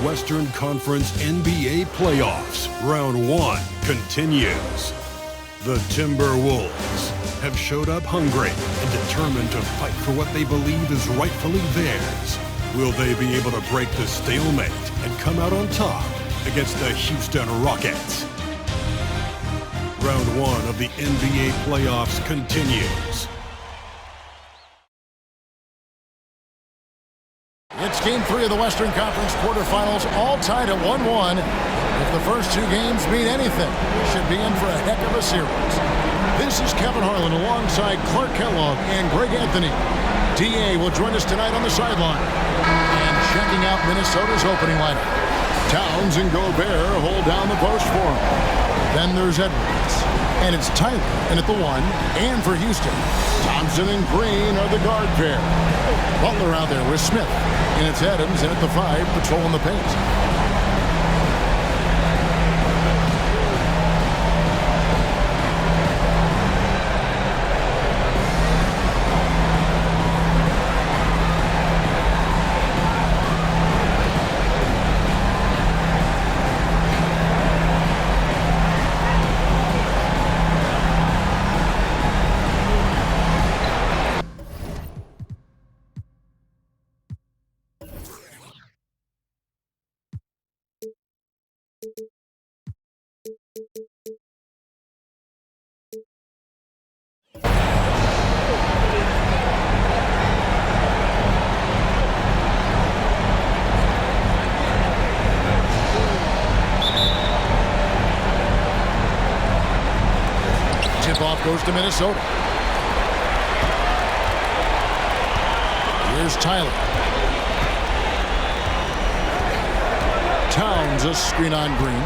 Western Conference NBA playoffs. Round 1 continues. The Timberwolves have showed up hungry and determined to fight for what they believe is rightfully theirs. Will they be able to break the stalemate and come out on top against the Houston Rockets? Round 1 of the NBA playoffs continues. It's Game 3 of the Western Conference quarterfinals, all tied at 1-1. If the first two games mean anything, we should be in for a heck of a series. This is Kevin Harlan alongside Clark Kellogg and Greg Anthony. D.A. will join us tonight on the sideline. And checking out Minnesota's opening lineup. Towns and Gobert hold down the post for him. Then there's Edwards. And it's Tyler in at the 1. And for Houston, Thompson and Green are the guard pair. Butler out there with Smith. And it's Adams in at the 5, patrolling the paint. Tip-off goes to Minnesota. Here's Tyler. Towns a screen on Green.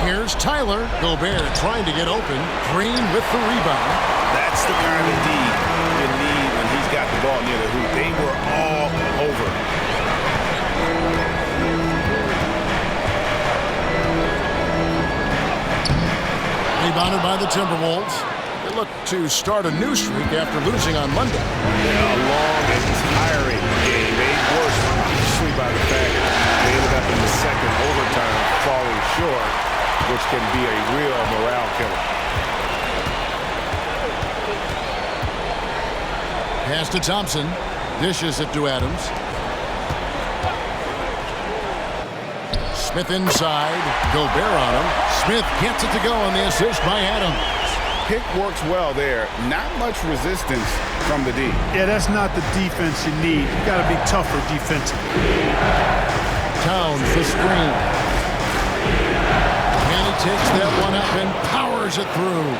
Here's Tyler. Gobert trying to get open. Green with the rebound. That's the kind of D you need when he's got the ball near the hoop. They were all over. Rebounded by the Timberwolves. They look to start a new streak after losing on Monday. A long and tiring game, made worse obviously by the fact they ended up in the second overtime falling short, which can be a real morale killer. Pass to Thompson. Dishes it to Adams. Smith inside. Gobert on him. Smith gets it to go on the assist by Adams. Pick works well there. Not much resistance from the D. Yeah, that's not the defense you need. You got to be tougher defensively. Towns the screen. And he takes that one up and powers it through.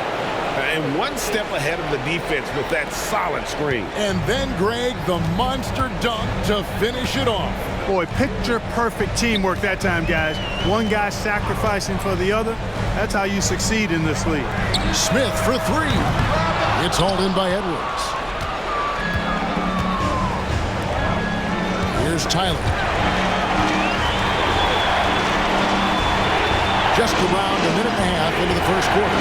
And one step ahead of the defense with that solid screen. And then, Greg, the monster dunk to finish it off. Boy, picture-perfect teamwork that time, guys. One guy sacrificing for the other. That's how you succeed in this league. Smith for 3. It's hauled in by Edwards. Here's Tyler. Just around a minute and a half into the first quarter.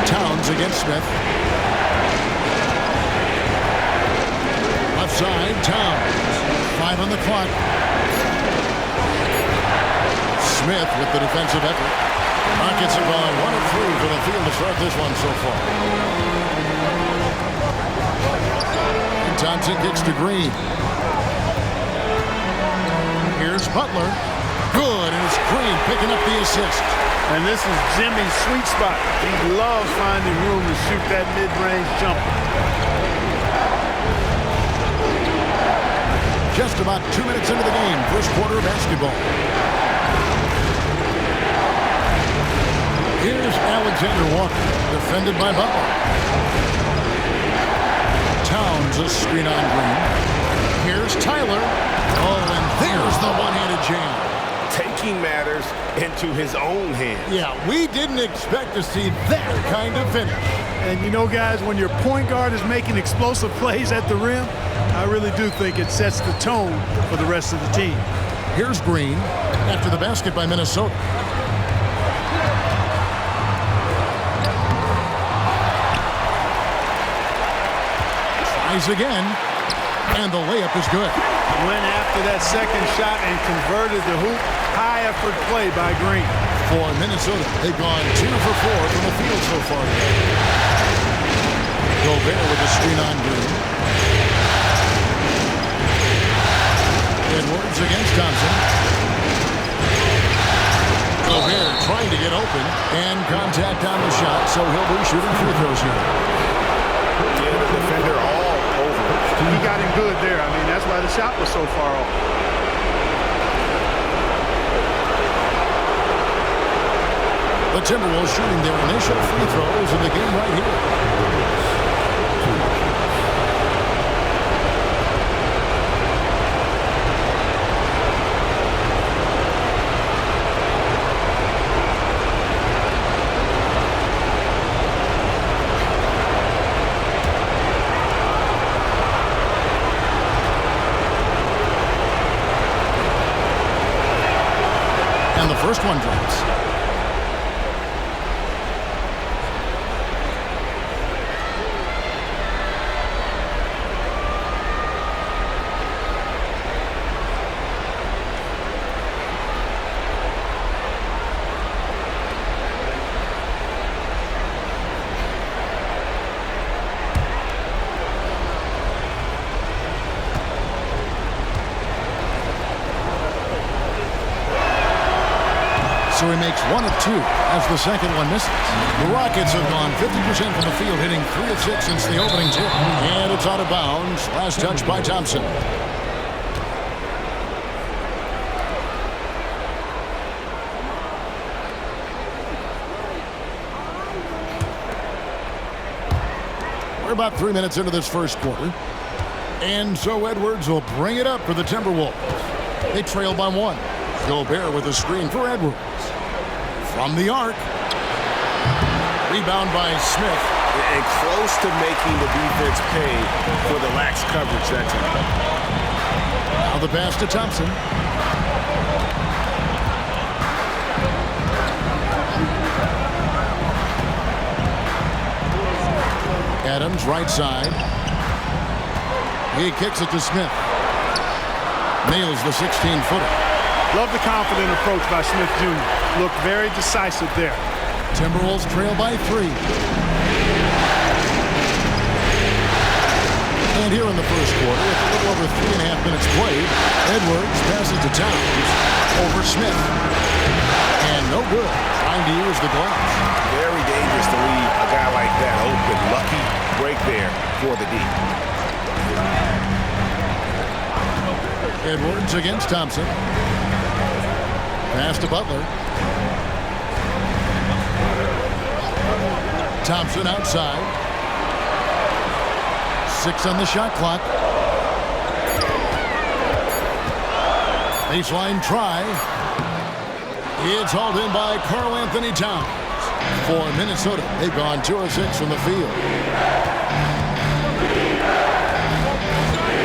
Towns against Smith. Left side, Towns. 5 on the clock. Smith with the defensive effort. Rockets have gone 1 of 3 for the field to start this one so far. And Thompson kicks to Green. Here's Butler. Good, and it's Green picking up the assist. And this is Jimmy's sweet spot. He loves finding room to shoot that mid-range jumper. Just about 2 minutes into the game, first quarter of basketball. Here's Alexander Walker, defended by Butler. Towns a screen on Green. Here's Tyler. Oh, and there's the one-handed jam. Taking matters into his own hands. Yeah, we didn't expect to see that kind of finish. And you know, guys, when your point guard is making explosive plays at the rim, I really do think it sets the tone for the rest of the team. Here's Green after the basket by Minnesota. Tries again. And the layup is good. Went after that second shot and converted the hoop. High effort play by Green. For Minnesota, they've gone 2 for 4 from the field so far today. Gobert with a screen on Green. Edwards against Thompson. Gobert trying to get open, and contact on the shot, so he'll be shooting free throws here. Yeah, the defender all over. He got him good there. I mean, that's why the shot was so far off. The Timberwolves shooting their initial free throws in the game right here. And the first one drops. So he makes 1 of 2 as the second one misses. The Rockets have gone 50% from the field, hitting 3 of 6 since the opening tip. And it's out of bounds. Last touch by Thompson. We're about 3 minutes into this first quarter. And so Edwards will bring it up for the Timberwolves. They trail by 1. Gobert with a screen for Edwards. From the arc. Rebound by Smith. And close to making the defense pay for the lax coverage that time. Now the pass to Thompson. Adams right side. He kicks it to Smith. Nails the 16-footer. Love the confident approach by Smith Jr. Looked very decisive there. Timberwolves trail by 3. And here in the first quarter, with a little over 3.5 minutes played, Edwards passes to Towns over Smith. And no good. Trying to use the glass. Very dangerous to leave a guy like that open. Lucky break there for the D. Edwards against Thompson. Pass to Butler. Thompson outside. 6 on the shot clock. Baseline try. It's hauled in by Karl Anthony Towns. For Minnesota, they've gone 2 of 6 from the field.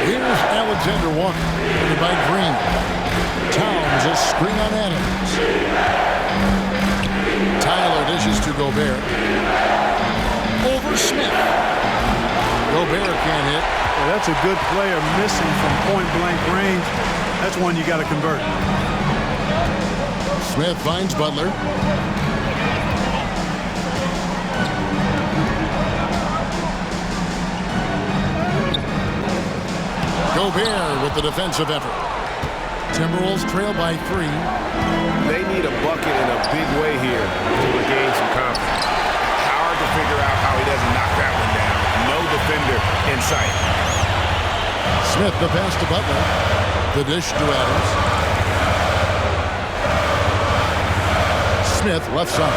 Here's Alexander Walker, covered by Green. Towns a screen on Adams. Tyler dishes to Gobert. Over Smith. Gobert can't hit. Well, that's a good player missing from point-blank range. That's one you got to convert. Smith finds Butler. Gobert with the defensive effort. Timberwolves trail by 3. They need a bucket in a big way here to regain some confidence. Hard to figure out how he doesn't knock that one down. No defender in sight. Smith the pass to Butler. The dish to Adams. Smith left side.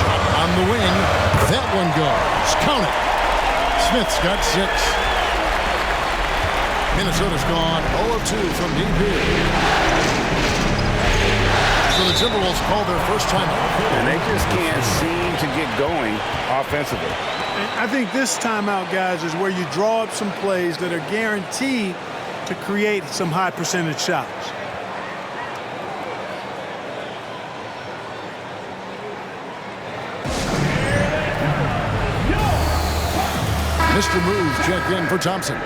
Shot on the wing. That one goes. Count it. Smith's got 6. Minnesota's gone 0 of 2 from deep here. So the Timberwolves call their first timeout. And they just can't seem to get going offensively. I think this timeout, guys, is where you draw up some plays that are guaranteed to create some high percentage shots. Mr. Moves check in for Thompson.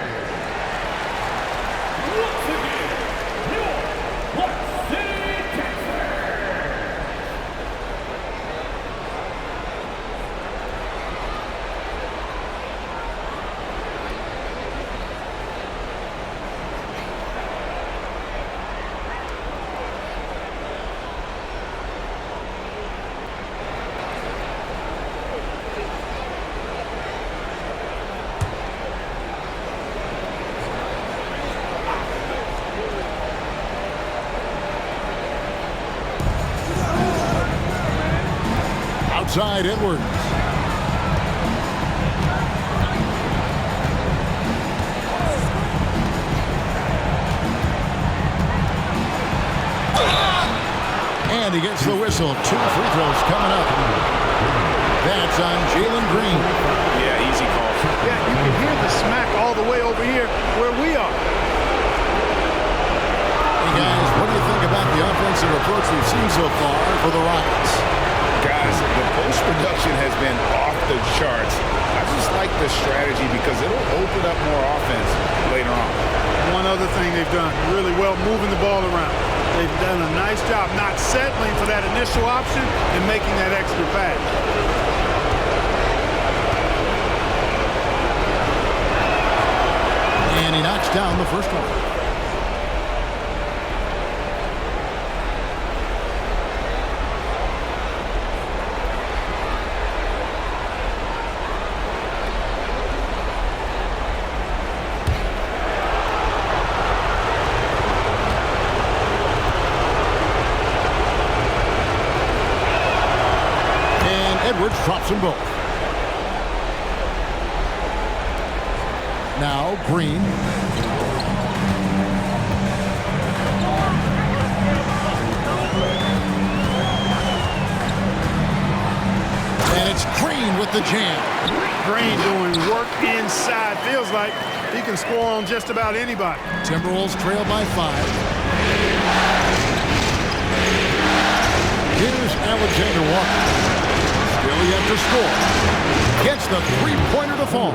Outside Edwards. And he gets the whistle. 2 free throws coming up. That's on Jalen Green. Yeah, easy call. Yeah, you can hear the smack all the way over here where we are. Hey guys, what do you think about the offensive approach we've seen so far for the Rockets? Guys, the post-production has been off the charts. I just like the strategy because it'll open up more offense later on. One other thing they've done really well, moving the ball around. They've done a nice job not settling for that initial option and making that extra pass. And he knocks down the first one. Edwards drops them both. Now Green. And it's Green with the jam. Green doing work inside. Feels like he can score on just about anybody. Timberwolves trail by 5. Here's Alexander Walker. Still yet to score. Gets the three-pointer to fall.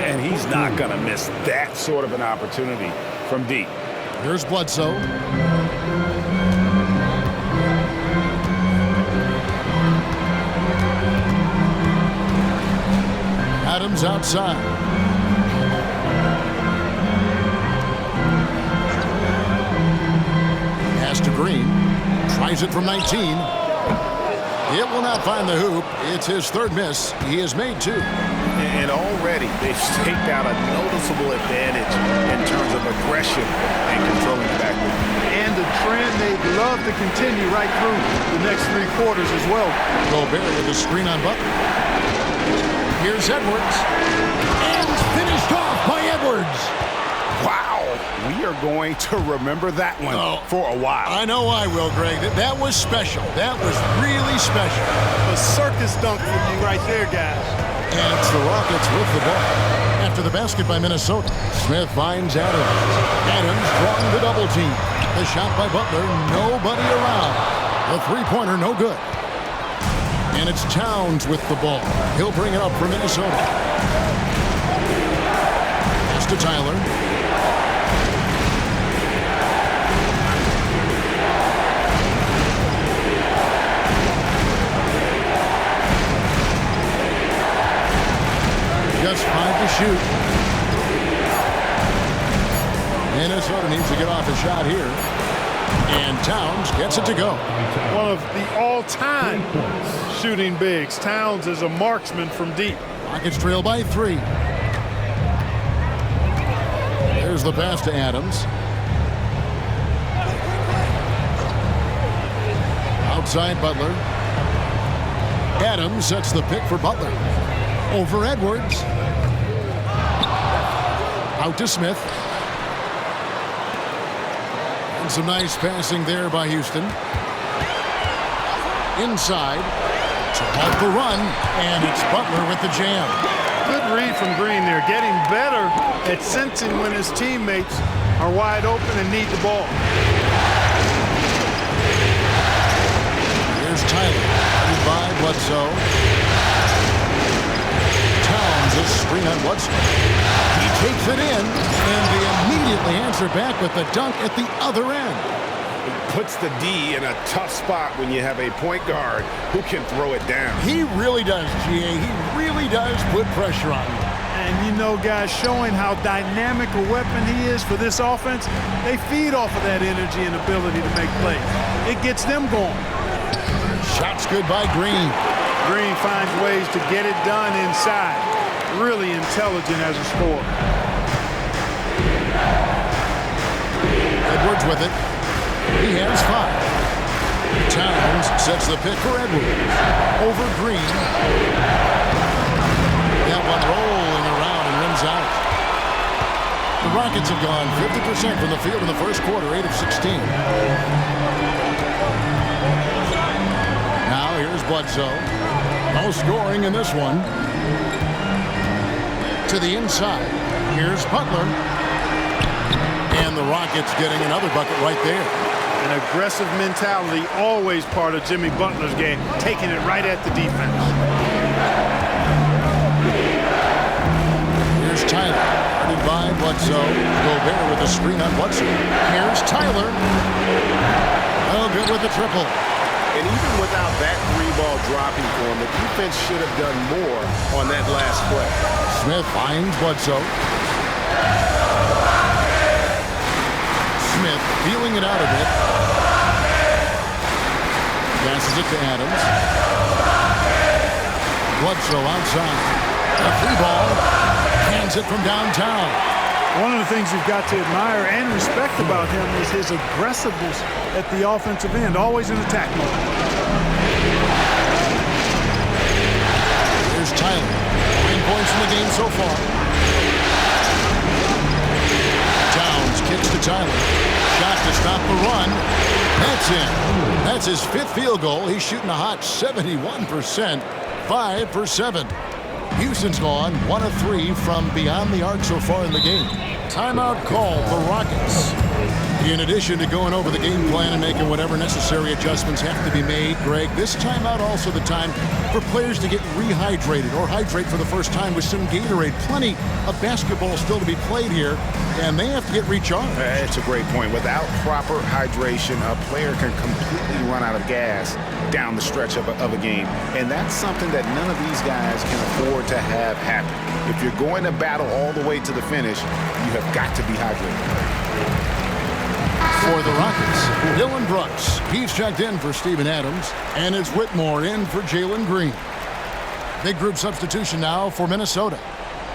And he's not going to miss that sort of an opportunity from deep. Here's Bledsoe. Adams outside. Pass to Green. Tries it from 19. It will not find the hoop. It's his third miss. He has made 2. And already they've staked out a noticeable advantage in terms of aggression and controlling the backcourt. And the trend they'd love to continue right through the next 3 quarters as well. Gobert with the screen on Butler. Here's Edwards. And finished off by Edwards. Wow. We are going to remember that one for a while. I know I will, Greg. That was special. That was really special. A circus dunk from you right there, guys. And it's the Rockets with the ball. After the basket by Minnesota, Smith finds Adams. Adams drawing the double team. The shot by Butler, nobody around. The three-pointer, no good. And it's Towns with the ball. He'll bring it up for Minnesota. Pass to Tyler. Just 5 to shoot. Minnesota needs to get off a shot here. And Towns gets it to go. One of the all-time shooting bigs. Towns is a marksman from deep. Rockets trail by 3. There's the pass to Adams. Outside Butler. Adams sets the pick for Butler. Over Edwards. Out to Smith. And some nice passing there by Houston. Inside. To halt the run. And it's Butler with the jam. Good read from Green there. Getting better at sensing when his teammates are wide open and need the ball. Here's Tyler. By Bledsoe. Towns is screen on Bledsoe. He takes it in, and they immediately answer back with the dunk at the other end. Puts the D in a tough spot when you have a point guard who can throw it down. He really does, GA. He really does put pressure on you. And you know, guys, showing how dynamic a weapon he is for this offense, they feed off of that energy and ability to make plays. It gets them going. Shots good by Green. Green finds ways to get it done inside. Really intelligent as a scorer. Edwards with it. He has 5. Towns sets the pick for Edwards. Over Green. That one rolling around and rims out. The Rockets have gone 50% from the field in the first quarter, 8 of 16. Now here's Bledsoe. No scoring in this one. To the inside. Here's Butler. And the Rockets getting another bucket right there. An aggressive mentality, always part of Jimmy Butler's game, taking it right at the defense. Here's Tyler. Guarded by Bledsoe. Gobert with a screen on Bledsoe. Here's Tyler. Oh, good with the triple. And even without that 3-ball dropping for him, the defense should have done more on that last play. Smith finds Bledsoe. Smith feeling it out a bit. Passes it to Adams. Bledsoe outside. A 3-ball. Hands it from downtown. One of the things you've got to admire and respect about him is his aggressiveness at the offensive end, always in attack mode. Here's Tyler. 9 points in the game so far. Towns kicks to Tyler. Shot to stop the run. That's in. That's his 5th field goal. He's shooting a hot 71%. 5 for 7. Houston's gone 1 of 3 from beyond the arc so far in the game. Timeout call for Rockets. In addition to going over the game plan and making whatever necessary adjustments have to be made, Greg, this timeout also the time for players to get rehydrated or hydrate for the first time with some Gatorade. Plenty of basketball still to be played here, and they have to get recharged. That's a great point. Without proper hydration, a player can completely run out of gas down the stretch of a game. And that's something that none of these guys can afford to have happen. If you're going to battle all the way to the finish, you have got to be hydrated. For the Rockets, Dylan Brooks. He's checked in for Steven Adams, and it's Whitmore in for Jalen Green. Big group substitution now for Minnesota.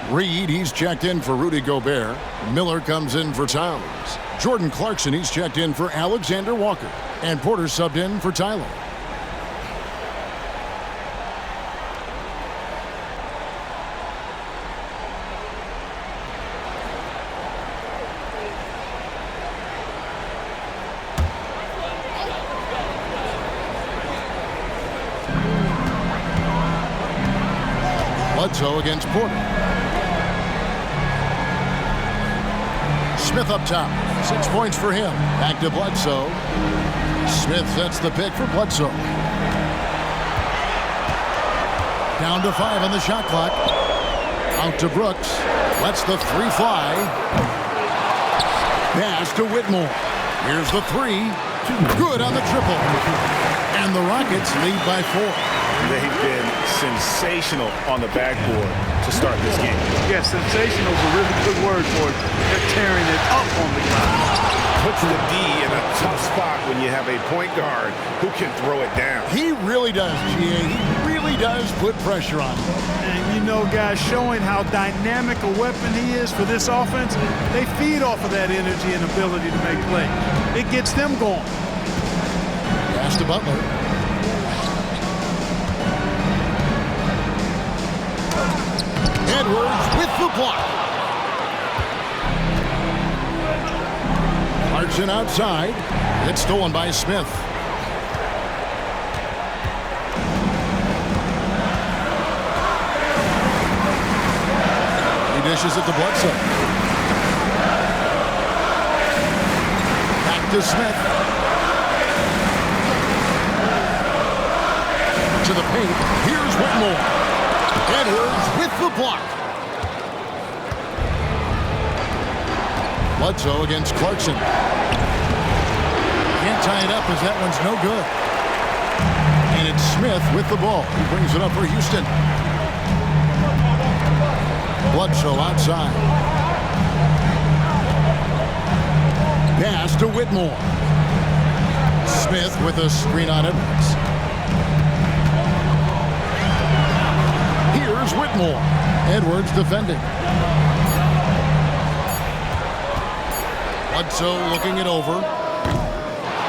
Reed, he's checked in for Rudy Gobert. Miller comes in for Towns. Jordan Clarkson, he's checked in for Alexander Walker. And Porter subbed in for Tyler. Bledsoe against Porter. Smith up top. 6 points for him. Back to Bledsoe. Smith sets the pick for Bledsoe. Down to 5 on the shot clock. Out to Brooks. Lets the 3 fly. Pass to Whitmore. Here's the 3. Good on the triple. And the Rockets lead by 4. They've been sensational on the backboard to start this game. Yeah, sensational is a really good word for it. They're tearing it up on the ground. Puts the D in a tough spot when you have a point guard who can throw it down. He really does, GA. He really does put pressure on him. And you know, guys, showing how dynamic a weapon he is for this offense, they feed off of that energy and ability to make plays. It gets them going. Pass to Butler. Edwards with the block. Clarkson outside. It's stolen by Smith. He dishes it to Bledsoe. Back to Smith. To the paint. Here's Whitmore. Edwards with the block. Bledsoe against Clarkson. Can't tie it up as that one's no good. And it's Smith with the ball. He brings it up for Houston. Bledsoe outside. Pass to Whitmore. Smith with a screen on Edwards. Here's Whitmore. Edwards defending. Bledsoe looking it over.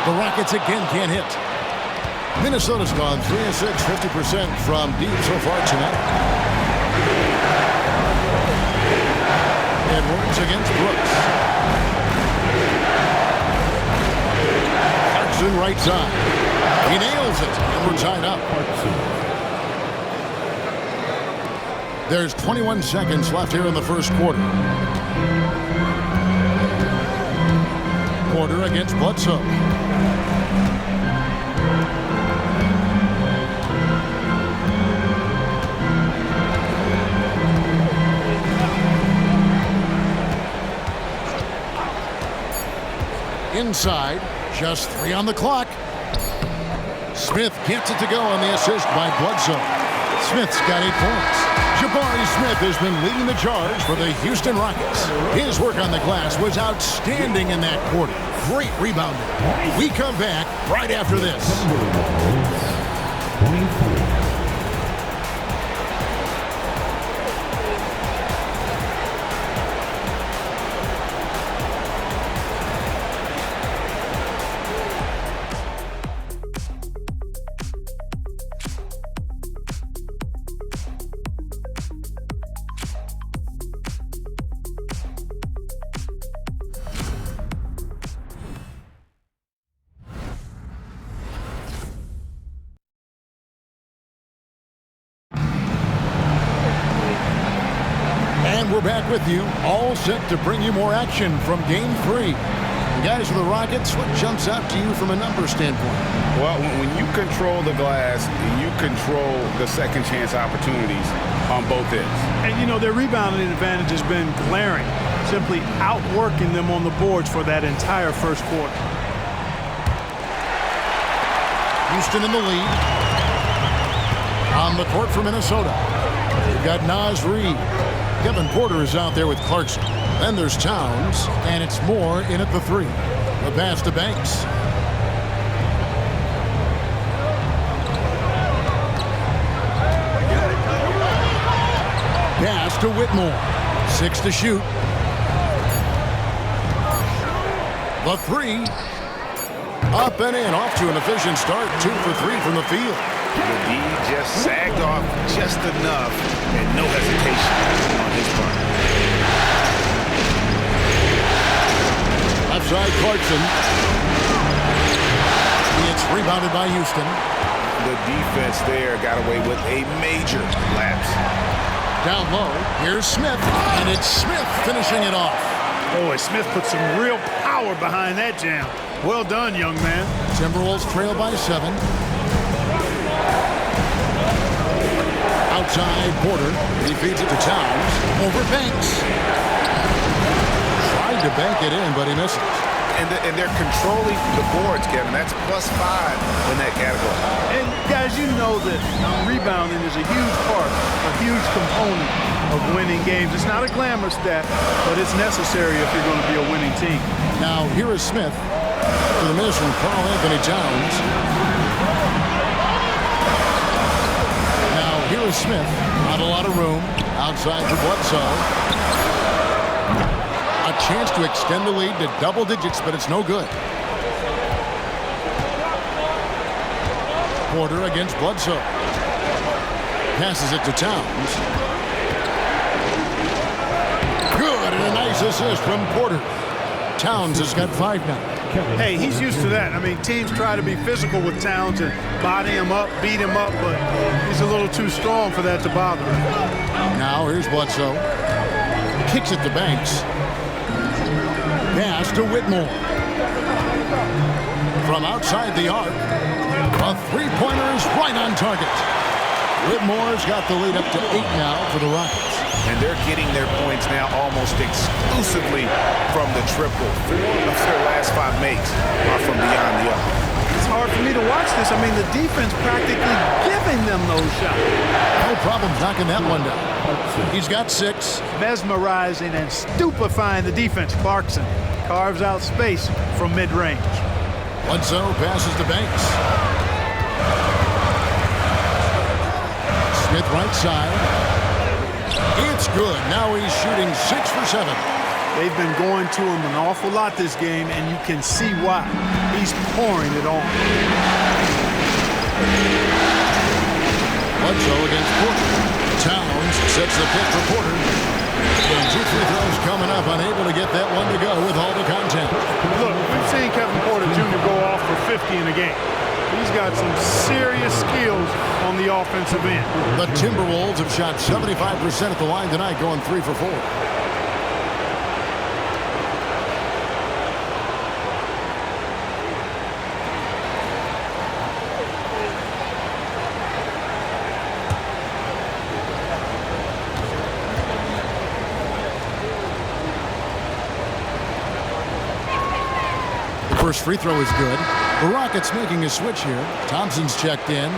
The Rockets again can't hit. Minnesota's gone 3 of 6, 50% from deep so far tonight. Edwards against Brooks. Clarkson right side. He nails it, and we're tied up. There's 21 seconds left here in the first quarter. Porter against Bledsoe. Inside, just 3 on the clock. Smith gets it to go on the assist by Bledsoe. Smith's got 8 points. Jabari Smith has been leading the charge for the Houston Rockets. His work on the glass was outstanding in that quarter. Great rebounding. We come back right after this. We're back with you, all set to bring you more action from Game 3. And guys, for the Rockets, what jumps out to you from a number standpoint? Well, when you control the glass, you control the second chance opportunities on both ends. And, you know, their rebounding advantage has been glaring, simply outworking them on the boards for that entire first quarter. Houston in the lead. On the court for Minnesota, we've got Naz Reid. Kevin Porter is out there with Clarkson. Then there's Towns, and it's Moore in at the 3. The pass to Banks. Pass to Whitmore. 6 to shoot. The 3. Up and in, off to an efficient start. 2 for 3 from the field. The D just sagged off just enough and no hesitation on his part. Left side, Clarkson. It's rebounded by Houston. The defense there got away with a major lapse. Down low, here's Smith, and it's Smith finishing it off. Boy, Smith put some real power behind that jam. Well done, young man. Timberwolves trail by 7. Outside, Porter. He feeds it to Towns. Over Banks. Tried to bank it in, but he misses. And they're controlling the boards, Kevin. That's +5 in that category. And, guys, you know that rebounding is a huge part, a huge component of winning games. It's not a glamour stat, but it's necessary if you're going to be a winning team. Now, here is Smith to the miss from Karl Anthony Towns. Here is Smith. Not a lot of room. Outside for Bledsoe. A chance to extend the lead to double digits, but it's no good. Porter against Bledsoe. Passes it to Towns. Good, and a nice assist from Porter. Towns has got 5 now. Hey, he's used to that. I mean, teams try to be physical with Towns and body him up, beat him up, but he's a little too strong for that to bother him. Now here's Bledsoe. Kicks it to Banks. Pass to Whitmore. From outside the arc, a 3-pointer is right on target. Whitmore's got the lead up to 8 now for the Rockets. and they're getting their points now almost exclusively from the triple. 4 of their last 5 makes are from beyond the arc. It's hard for me to watch this. I mean, the defense practically giving them those shots. No problem knocking that one down. He's got 6. Mesmerizing and stupefying the defense. Clarkson carves out space from mid-range. Bledsoe passes to Banks. Smith right side. It's good. Now he's shooting 6 for 7. They've been going to him an awful lot this game, and you can see why. He's pouring it on. Bledsoe against Porter. Towns sets the pick for Porter. And 2 free throws coming up, unable to get that one to go with all the content. Look, we've seen Kevin Porter Jr. go off for 50 in a game. He's got some serious skills on the offensive end. The Timberwolves have shot 75% at the line tonight, going 3 for 4. First free throw is good. The Rockets making a switch here. Thompson's checked in.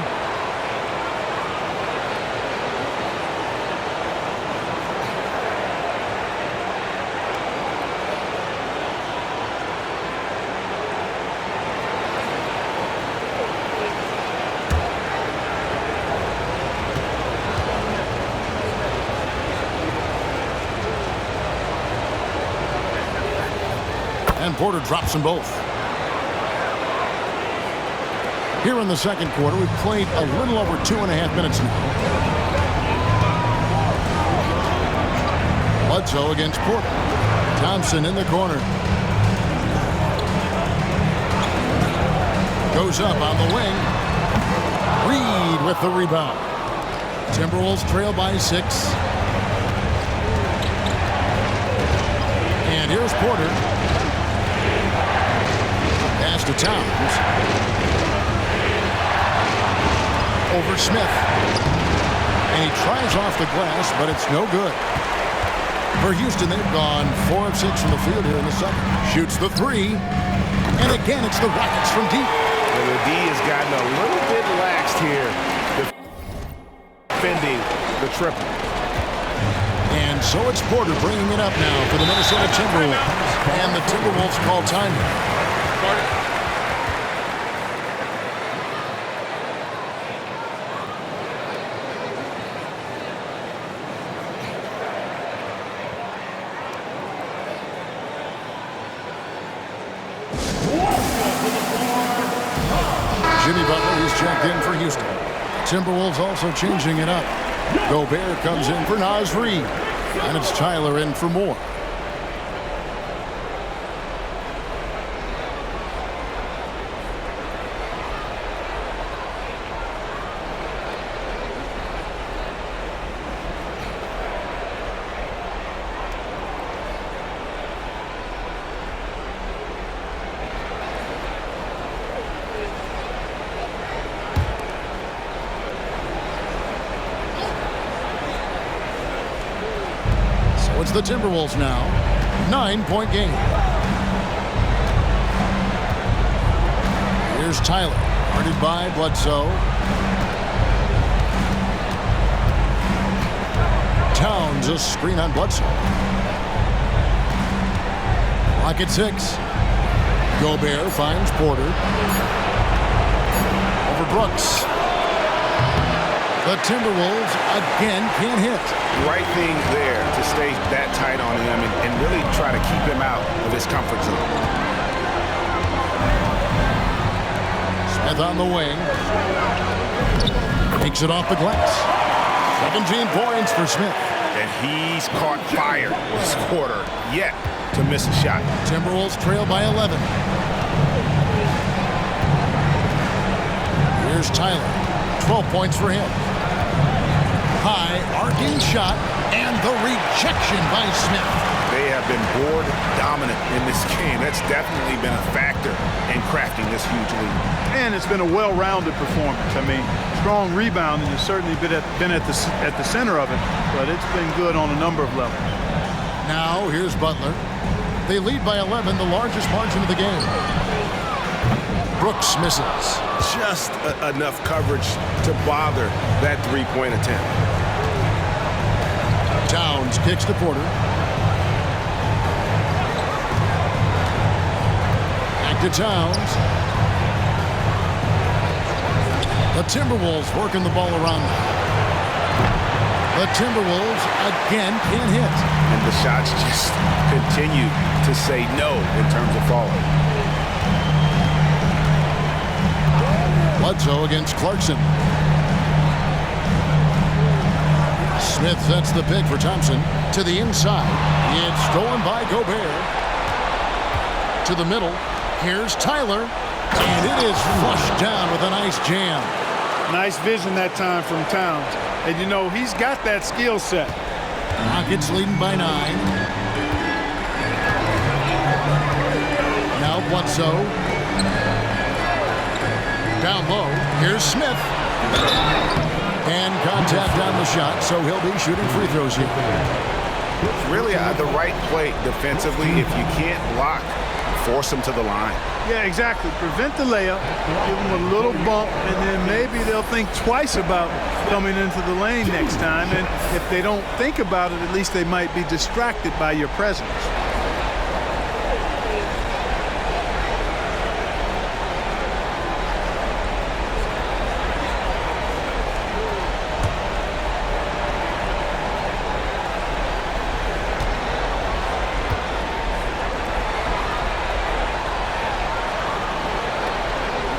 And Porter drops them both. Here in the second quarter, we've played a little over 2.5 minutes now. Bledsoe against Porter. Thompson in the corner. Goes up on the wing. Reed with the rebound. Timberwolves trail by 6. And here's Porter. Pass to Towns. Over Smith. And he tries off the glass, but it's no good. For Houston, they've gone 4 of 6 from the field here in the second. Shoots the 3. And again, it's the Rockets from deep. Well, the D has gotten a little bit laxed here, defending the triple. And so it's Porter bringing it up now for the Minnesota Timberwolves. And the Timberwolves call time. Jimmy Butler is checked in for Houston. Timberwolves also changing it up. Gobert comes in for Naz Reid. And it's Tyler in for Moore. It's the Timberwolves now. 9-point game. Here's Tyler. Guarded by Bledsoe. Towns a screen on Bledsoe. Clock at 6. Gobert finds Porter. Over Brooks. The Timberwolves again can't hit. Right thing there to stay that tight on him and really try to keep him out of his comfort zone. Smith on the wing. Takes it off the glass. 17 points for Smith. And he's caught fire this quarter yet to miss a shot. Timberwolves trail by 11. Here's Tyler. 12 points for him. High arcing shot and the rejection by Smith. They have been board dominant in this game. That's definitely been a factor in crafting this huge lead. And it's been a well-rounded performance. I mean, strong rebounding has certainly been at the center of it, but it's been good on a number of levels. Now here's Butler. They lead by 11, the largest margin of the game. Brooks misses. Just enough coverage to bother that three-point attempt. Towns kicks to Porter. Back to Towns. The Timberwolves working the ball around them. The Timberwolves again can't hit. And the shots just continue to say no in terms of falling. Bledsoe against Clarkson. Smith sets the pick for Thompson. To the inside. It's stolen by Gobert. To the middle. Here's Tyler. And it is flushed down with a nice jam. Nice vision that time from Towns. And, you know, he's got that skill set. Rockets leading by 9. Now Bledsoe. Down low. Here's Smith. And contact on the shot, so he'll be shooting free throws here. Really the right play defensively. If you can't block, force them to the line. Yeah, exactly. Prevent the layup, give them a little bump, and then maybe they'll think twice about coming into the lane next time. And if they don't think about it, at least they might be distracted by your presence.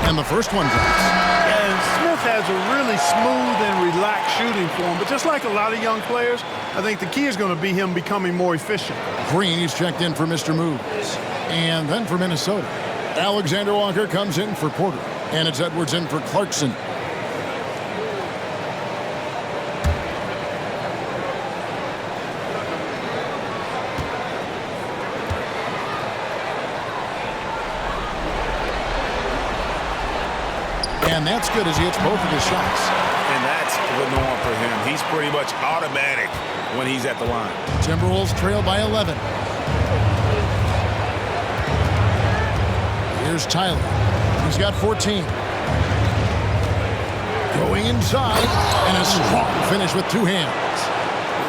And the first one drops. And Smith has a really smooth and relaxed shooting form, but just like a lot of young players, I think the key is going to be him becoming more efficient. Green, he's checked in for Mr. Moves. And then for Minnesota, Alexander Walker comes in for Porter. And it's Edwards in for Clarkson. And that's good as he hits both of his shots. And that's the norm for him. He's pretty much automatic when he's at the line. Timberwolves trail by 11. Here's Tyler. He's got 14. Going inside. And a strong finish with two hands.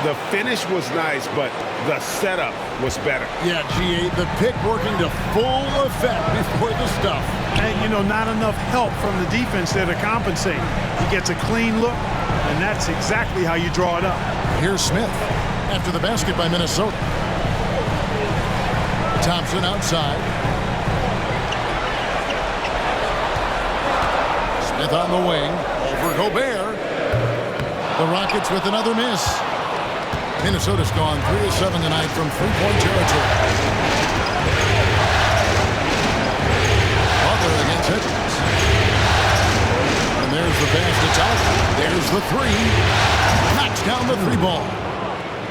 The finish was nice, but the setup was better. Yeah, GA, the pick working to full effect before the stuff. And, you know, not enough help from the defense there to compensate. He gets a clean look, and that's exactly how you draw it up. Here's Smith after the basket by Minnesota. Thompson outside. Smith on the wing. Over Gobert. The Rockets with another miss. Minnesota's gone 3 of 7 tonight from three-point territory. Butler against Edwards. And there's the pass to Tyler. There's the three. Knocks down the three ball.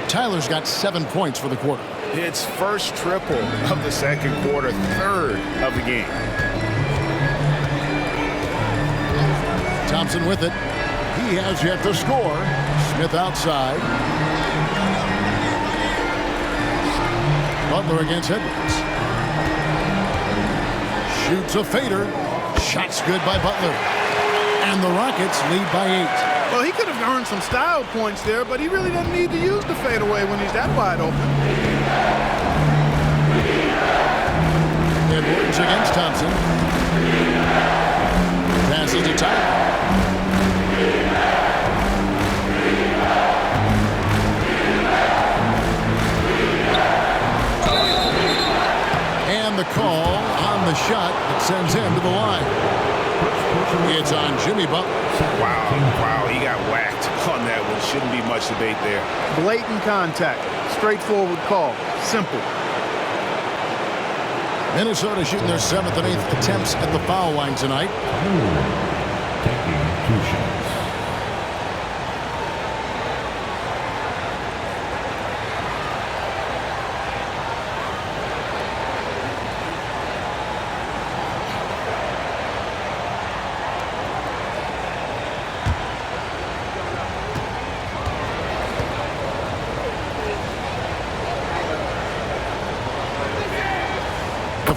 Tyler's got 7 points for the quarter. It's first triple of the second quarter, third of the game. Thompson with it. He has yet to score. Smith outside. Butler against Edwards. Shoots a fader. Shot's good by Butler. And the Rockets lead by 8. Well, he could have earned some style points there, but he really doesn't need to use the fadeaway when he's that wide open. Edwards against Thompson. Passes to Tyler. And the call on the shot that sends him to the line. It's on Jimmy Butler. Wow, he got whacked on that one. Shouldn't be much debate there. Blatant contact. Straightforward call. Simple. Minnesota shooting their 7th and 8th attempts at the foul line tonight. Taking 2 shots.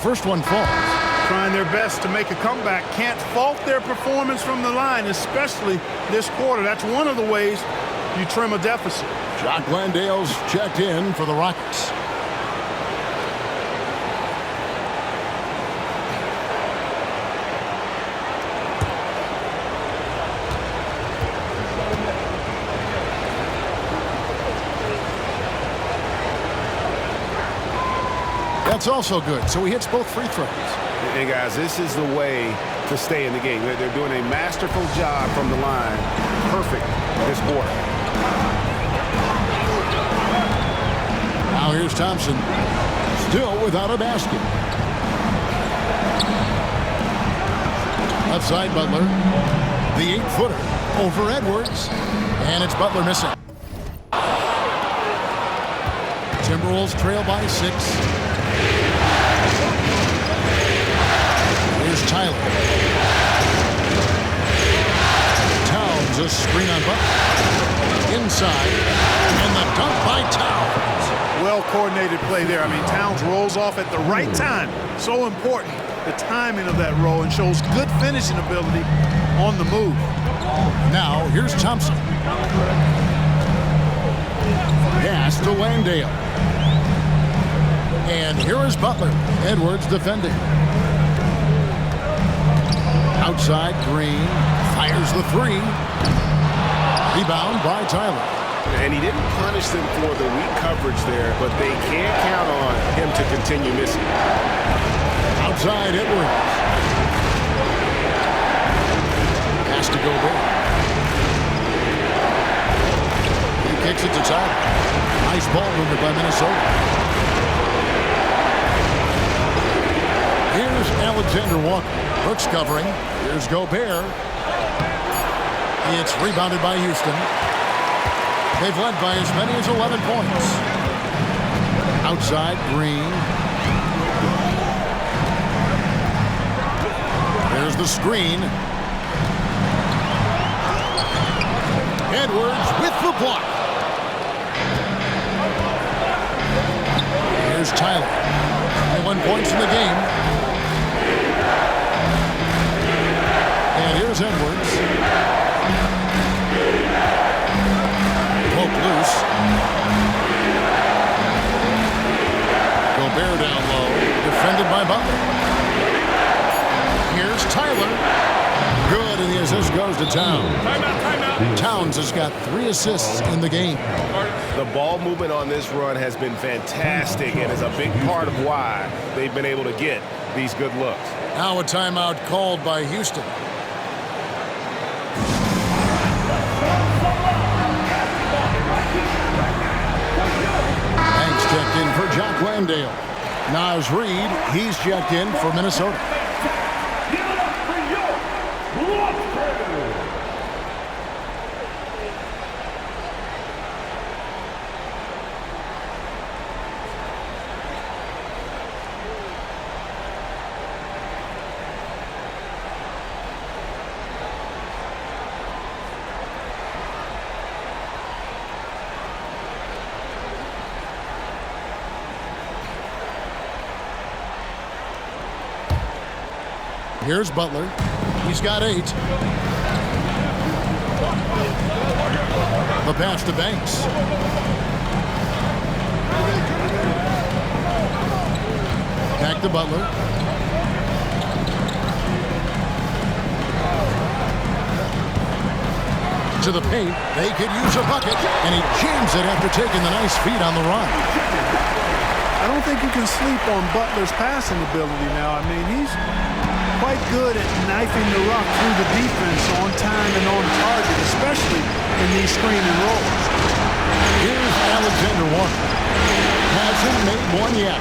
first one falls. Trying their best to make a comeback. Can't fault their performance from the line, especially this quarter. That's one of the ways you trim a deficit. Jock Landale's checked in for the Rockets. That's also good, so he hits both free throws. Hey, guys, this is the way to stay in the game. They're doing a masterful job from the line. Perfect this quarter. Now here's Thompson, still without a basket. Left side, Butler. The 8-footer over Edwards, and it's Butler missing. Timberwolves trail by 6. Here's Tyler. Towns, a screen on Butler. Inside, and the dunk by Towns. Well-coordinated play there. I mean, Towns rolls off at the right time. So important, the timing of that roll, and shows good finishing ability on the move. Now, here's Thompson. Pass to Landale. And here is Butler. Edwards defending. Outside, Green fires the 3. Rebound by Tyler. And he didn't punish them for the weak coverage there, but they can't count on him to continue missing. Outside, Edwards. Pass to Gobert. He kicks it to Tyler. Nice ball movement by Minnesota. Here's Alexander Walker. Brooks covering. Here's Gobert. It's rebounded by Houston. They've led by as many as 11 points. Outside, Green. There's the screen. Edwards with the block. Here's Tyler. 21 points in the game. And here's Edwards. Poke loose. Gobert down low. Defended by Butler. Here's Tyler. Good, and the assist goes to Towns. Timeout. Towns has got 3 assists in the game. The ball movement on this run has been fantastic and is a big part of why they've been able to get these good looks. Now a timeout called by Houston. Banks checked in for Jock Landale. Naz Reid, he's checked in for Minnesota. Here's Butler. He's got 8. The pass to Banks. Back to Butler. To the paint. They could use a bucket. And he jams it after taking the nice feed on the run. I don't think you can sleep on Butler's passing ability now. I mean, he's quite good at knifing the rock through the defense on time and on target, especially in these screen and rolls. Here's Alexander Walker. Hasn't made one yet.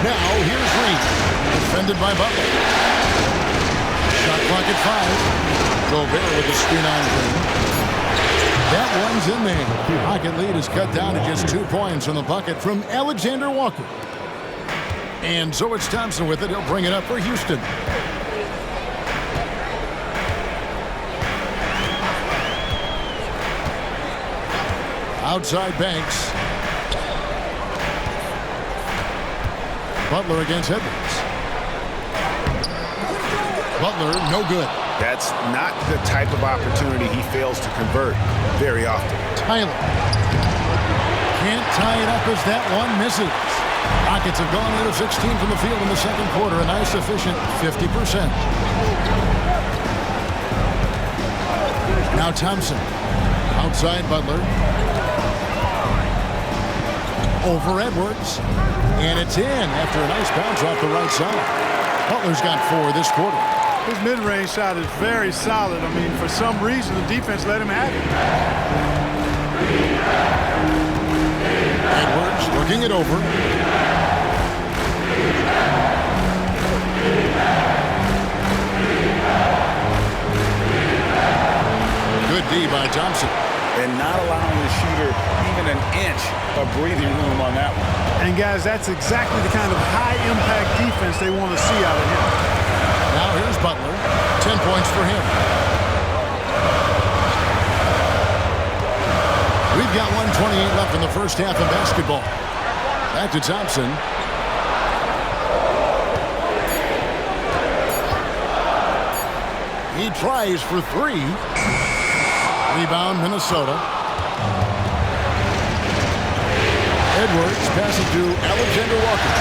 Now here's Reid. Defended by Butler. Shot clock at 5. Gobert with the screen on Green. That one's in there. Rocket lead is cut down to just 2 points from the bucket from Alexander Walker. And so it's Thompson with it. He'll bring it up for Houston. Outside Banks. Butler against Edwards. Butler, no good. That's not the type of opportunity he fails to convert very often. Tyler. Can't tie it up as that one misses. Rockets have gone 8 of 16 from the field in the second quarter. A nice efficient 50%. Now Thompson. Outside Butler. Over Edwards. And it's in after a nice bounce off the right side. Butler's got 4 this quarter. His mid-range shot is very solid. I mean, for some reason, the defense let him have it. Edwards looking it over. Good D by Thompson. And not allowing the shooter even an inch of breathing room on that one. And, guys, that's exactly the kind of high-impact defense they want to see out of him. Now here's Butler. 10 points for him. We've got 1:28 left in the first half of basketball. Back to Thompson. He tries for 3. Rebound, Minnesota. Edwards passing to Alexander Walker.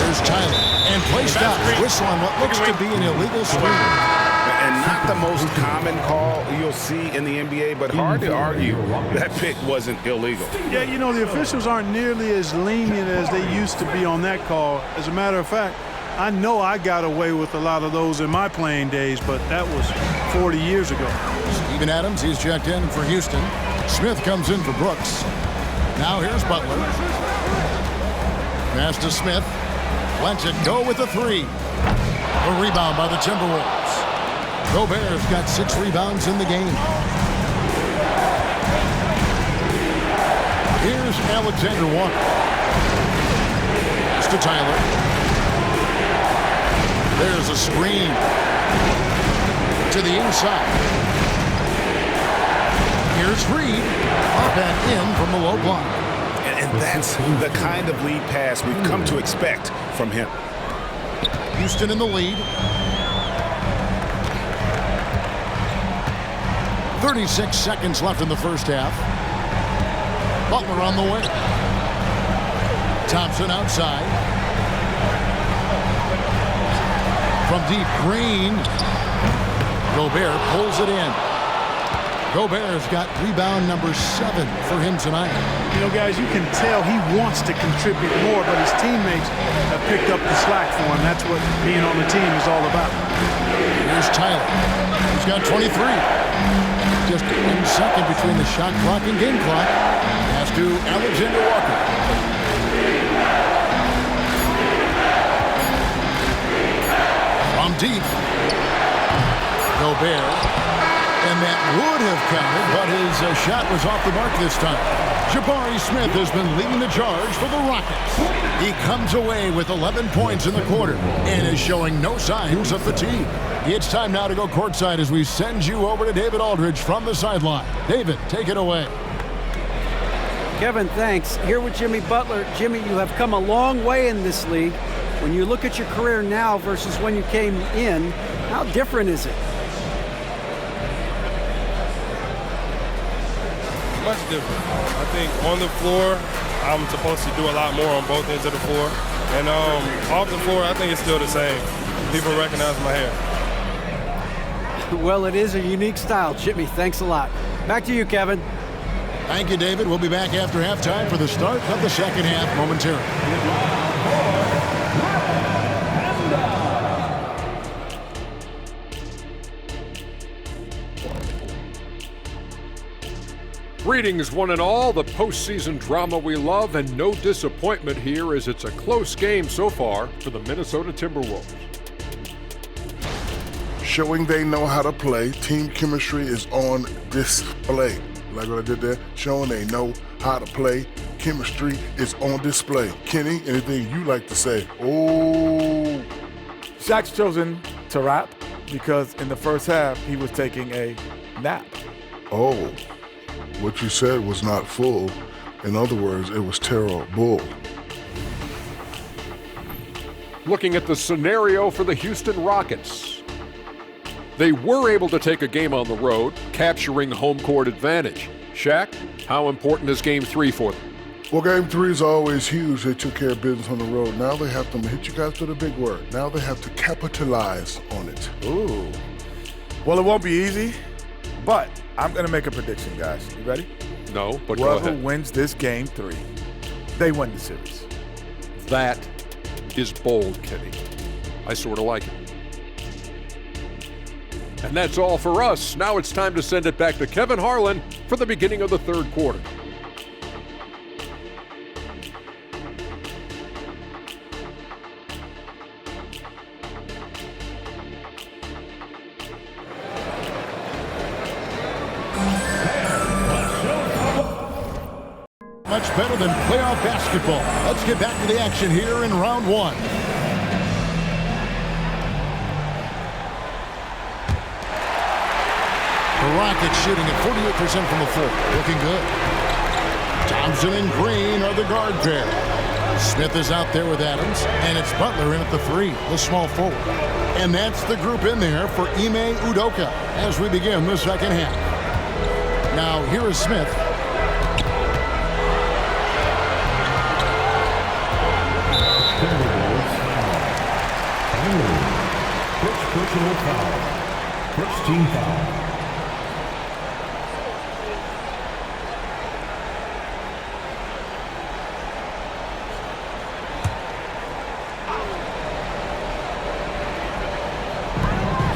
Here's Tyler. And placed out. Whistle on what looks to be an illegal screen. And not the most common call you'll see in the NBA, but hard to argue that pick wasn't illegal. Yeah, you know, the officials aren't nearly as lenient as they used to be on that call. As a matter of fact, I know I got away with a lot of those in my playing days, but that was 40 years ago. Steven Adams, he's checked in for Houston. Smith comes in for Brooks. Now here's Butler. Pass to Smith. Lets it go with a 3. A rebound by the Timberwolves. Gobert's got 6 rebounds in the game. Here's Alexander Walker. It's to Tyler. There's a screen. To the inside. Here's Reed. Up and in from the low block. And that's the kind of lead pass we've come to expect from him. Houston in the lead. 36 seconds left in the first half. Butler on the way. Thompson outside. From deep, Green. Gobert pulls it in. Gobert's got rebound number 7 for him tonight. You know, guys, you can tell he wants to contribute more, but his teammates have picked up the slack for him. That's what being on the team is all about. Here's Tyler. He's got 23. Just 1 second between the shot clock and game clock. Pass to Alexander Walker. From deep. Gobert. And that would have counted, but his shot was off the mark this time. Jabari Smith has been leading the charge for the Rockets. He comes away with 11 points in the quarter and is showing no signs of fatigue. It's time now to go courtside as we send you over to David Aldridge from the sideline. David, take it away. Kevin, thanks. Here with Jimmy Butler. Jimmy, you have come a long way in this league. When you look at your career now versus when you came in, how different is it? Much different. I think on the floor, I'm supposed to do a lot more on both ends of the floor. And off the floor, I think it's still the same. People recognize my hair. Well, it is a unique style, Jimmy. Thanks a lot. Back to you, Kevin. Thank you, David. We'll be back after halftime for the start of the second half momentarily. Greetings, one and all. The postseason drama we love, and no disappointment here as it's a close game so far for the Minnesota Timberwolves. Showing they know how to play. Team chemistry is on display. Like what I did there? Showing they know how to play. Chemistry is on display. Kenny, anything you like to say? Oh. Shaq's chosen to rap because in the first half, he was taking a nap. Oh. What you said was not full. In other words, it was terrible. looking at the scenario for the Houston Rockets. They were able to take a game on the road, capturing home court advantage. Shaq, how important is Game 3 for them? Well, Game 3 is always huge. They took care of business on the road. Now they have to hit you guys with a big word. Now they have to capitalize on it. Ooh. Well, it won't be easy, but I'm going to make a prediction, guys. You ready? No, but go Whoever ahead. wins this Game 3, they win the series. That is bold, Kenny. I sort of like it. And that's all for us. Now it's time to send it back to Kevin Harlan for the beginning of the third quarter. Much better than playoff basketball. Let's get back to the action here in round one. The Rockets shooting at 48% from the floor. Looking good. Thompson and Green are the guard pair. Smith is out there with Adams, and it's Butler in at the 3, the small forward. And that's the group in there for Ime Udoka as we begin the second half. Now here is Smith. First personal foul. First team foul.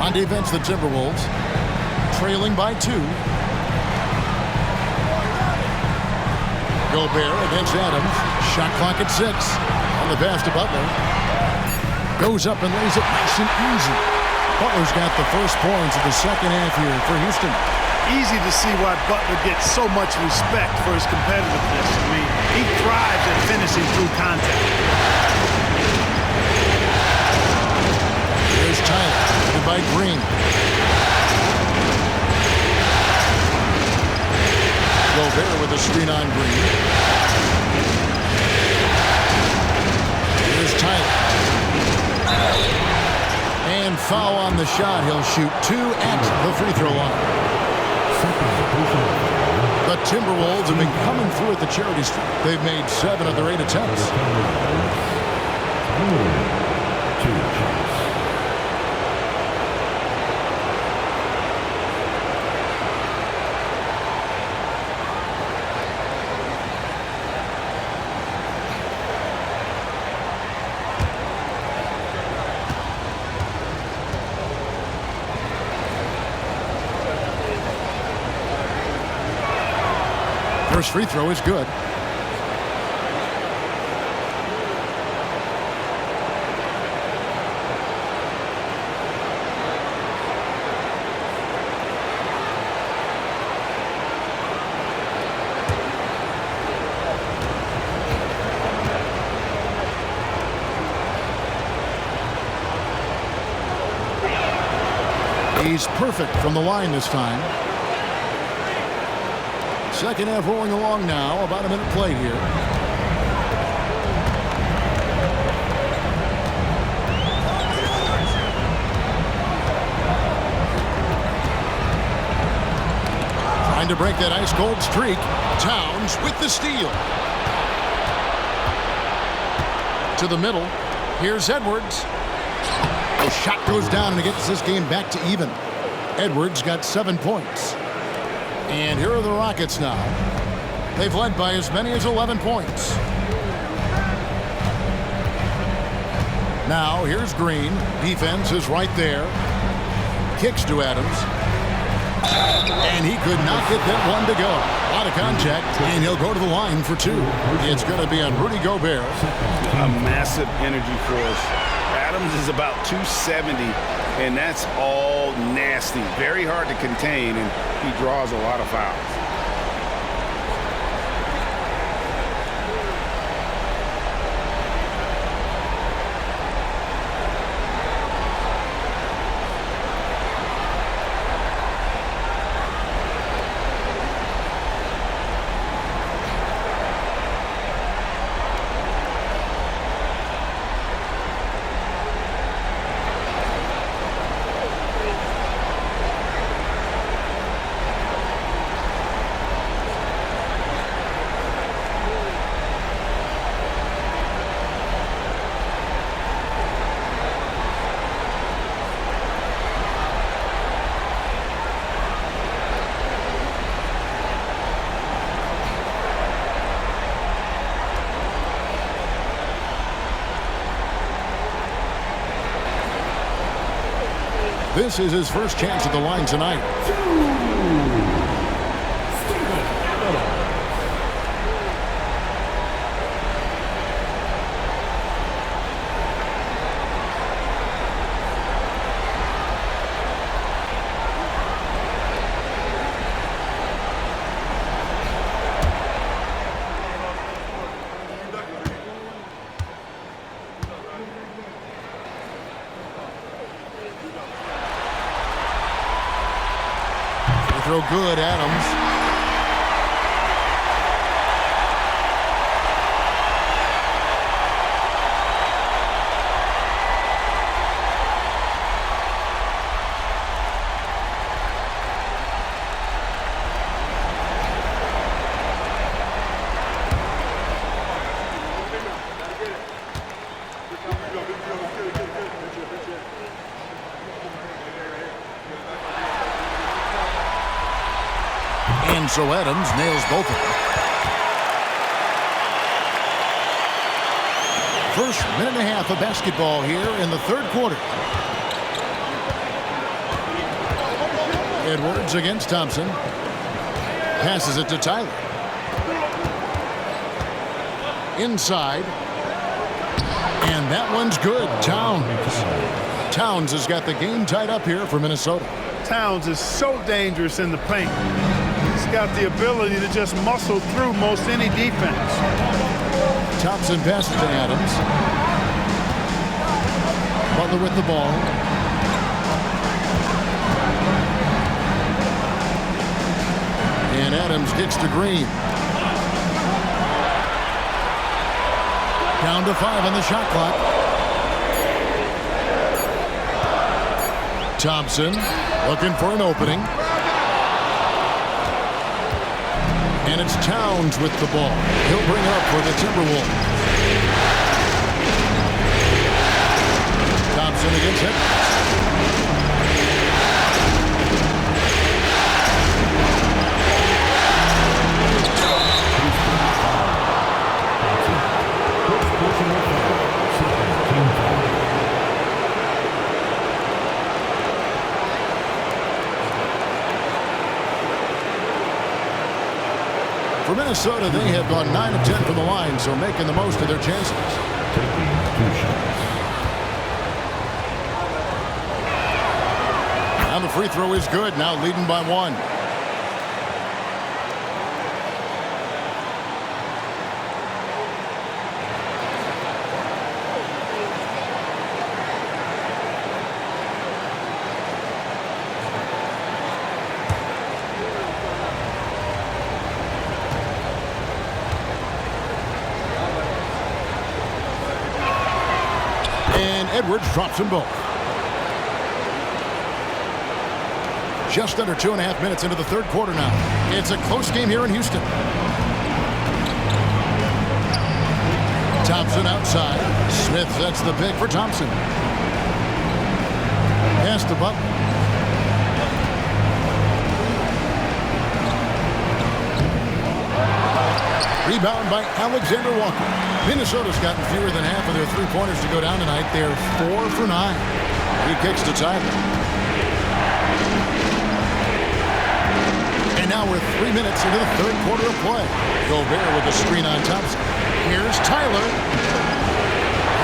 On defense, the Timberwolves trailing by 2. Gobert against Adams. Shot clock at 6. On the pass to Butler. Goes up and lays it nice and easy. Butler's got the first points of the second half here for Houston. Easy to see why Butler gets so much respect for his competitiveness. I mean, he thrives at finishing through contact. Here's Tyler, headed by Green. Gobert with a screen on Green. Here's Tyler. And foul on the shot. He'll shoot 2 at the free throw line. The Timberwolves have been coming through at the charity stripe. They've made 7 of their 8 attempts. First free throw is good. He's perfect from the line this time. Second half rolling along now. About a minute played here. Trying to break that ice-cold streak. Towns with the steal. To the middle. Here's Edwards. The shot goes down and it gets this game back to even. Edwards got 7 points. And here are the Rockets now. They've led by as many as 11 points. Now, here's Green. Defense is right there. Kicks to Adams. And he could not get that one to go. Out of contact, and he'll go to the line for 2. It's going to be on Rudy Gobert. A massive energy force. Adams is about 270, and that's all nasty. Very hard to contain, and he draws a lot of fouls. This is his first chance at the line tonight. Throw good, Adams. And so Adams nails both of them. First minute and a half of basketball here in the third quarter. Edwards against Thompson. Passes it to Tyler. Inside. And that one's good. Towns has got the game tied up here for Minnesota. Towns is so dangerous in the paint. He's got the ability to just muscle through most any defense. Thompson passes to Adams. Butler with the ball. And Adams gets to Green. Down to 5 on the shot clock. Thompson looking for an opening. And it's Towns with the ball. He'll bring it up for the Timberwolves. Thompson against Edwards. For Minnesota, they have gone 9 of 10 from the line, so making the most of their chances. Now the free throw is good, now leading by 1. Edwards drops them both. Just under 2.5 minutes into the third quarter now. It's a close game here in Houston. Thompson outside. Smith sets the pick for Thompson. Pass to Butler. Rebound by Alexander Walker. Minnesota's gotten fewer than half of their three-pointers to go down tonight. They're 4 for 9. He kicks to Tyler. And now we're 3 minutes into the third quarter of play. Gobert with the screen on Thompson. Here's Tyler.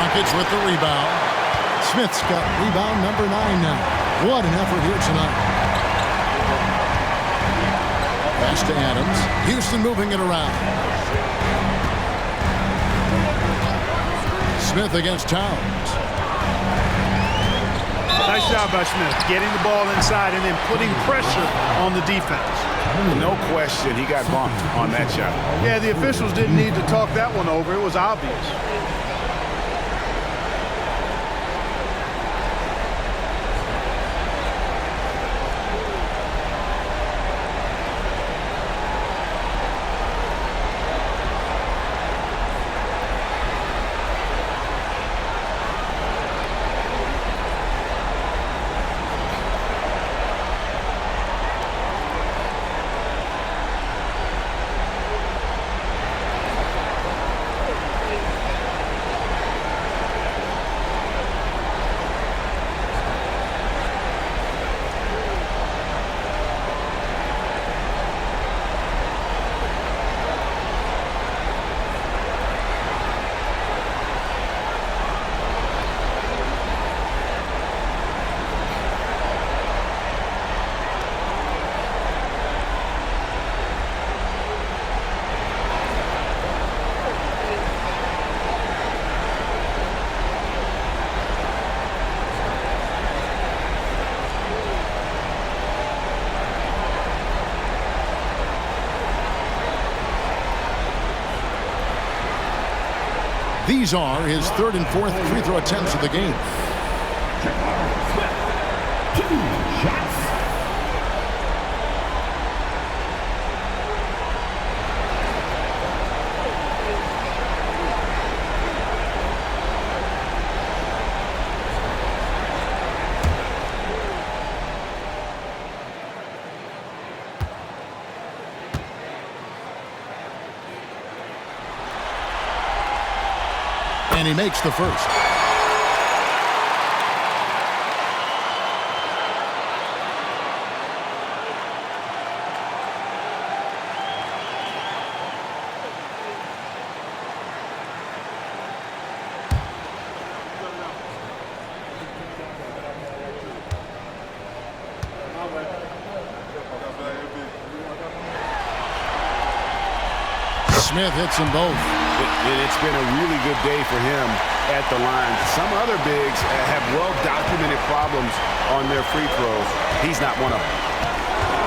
Rockets with the rebound. Smith's got rebound number 9 now. What an effort here tonight. Pass to Adams. Houston moving it around. Smith against Towns. Nice job by Smith, getting the ball inside and then putting pressure on the defense. No question, he got bumped on that shot. Yeah, the officials didn't need to talk that one over. It was obvious. These are his third and fourth free throw attempts of the game. And he makes the first. Smith hits them both. It's been a really good day for him at the line. Some other bigs have well-documented problems on their free throws. He's not one of them.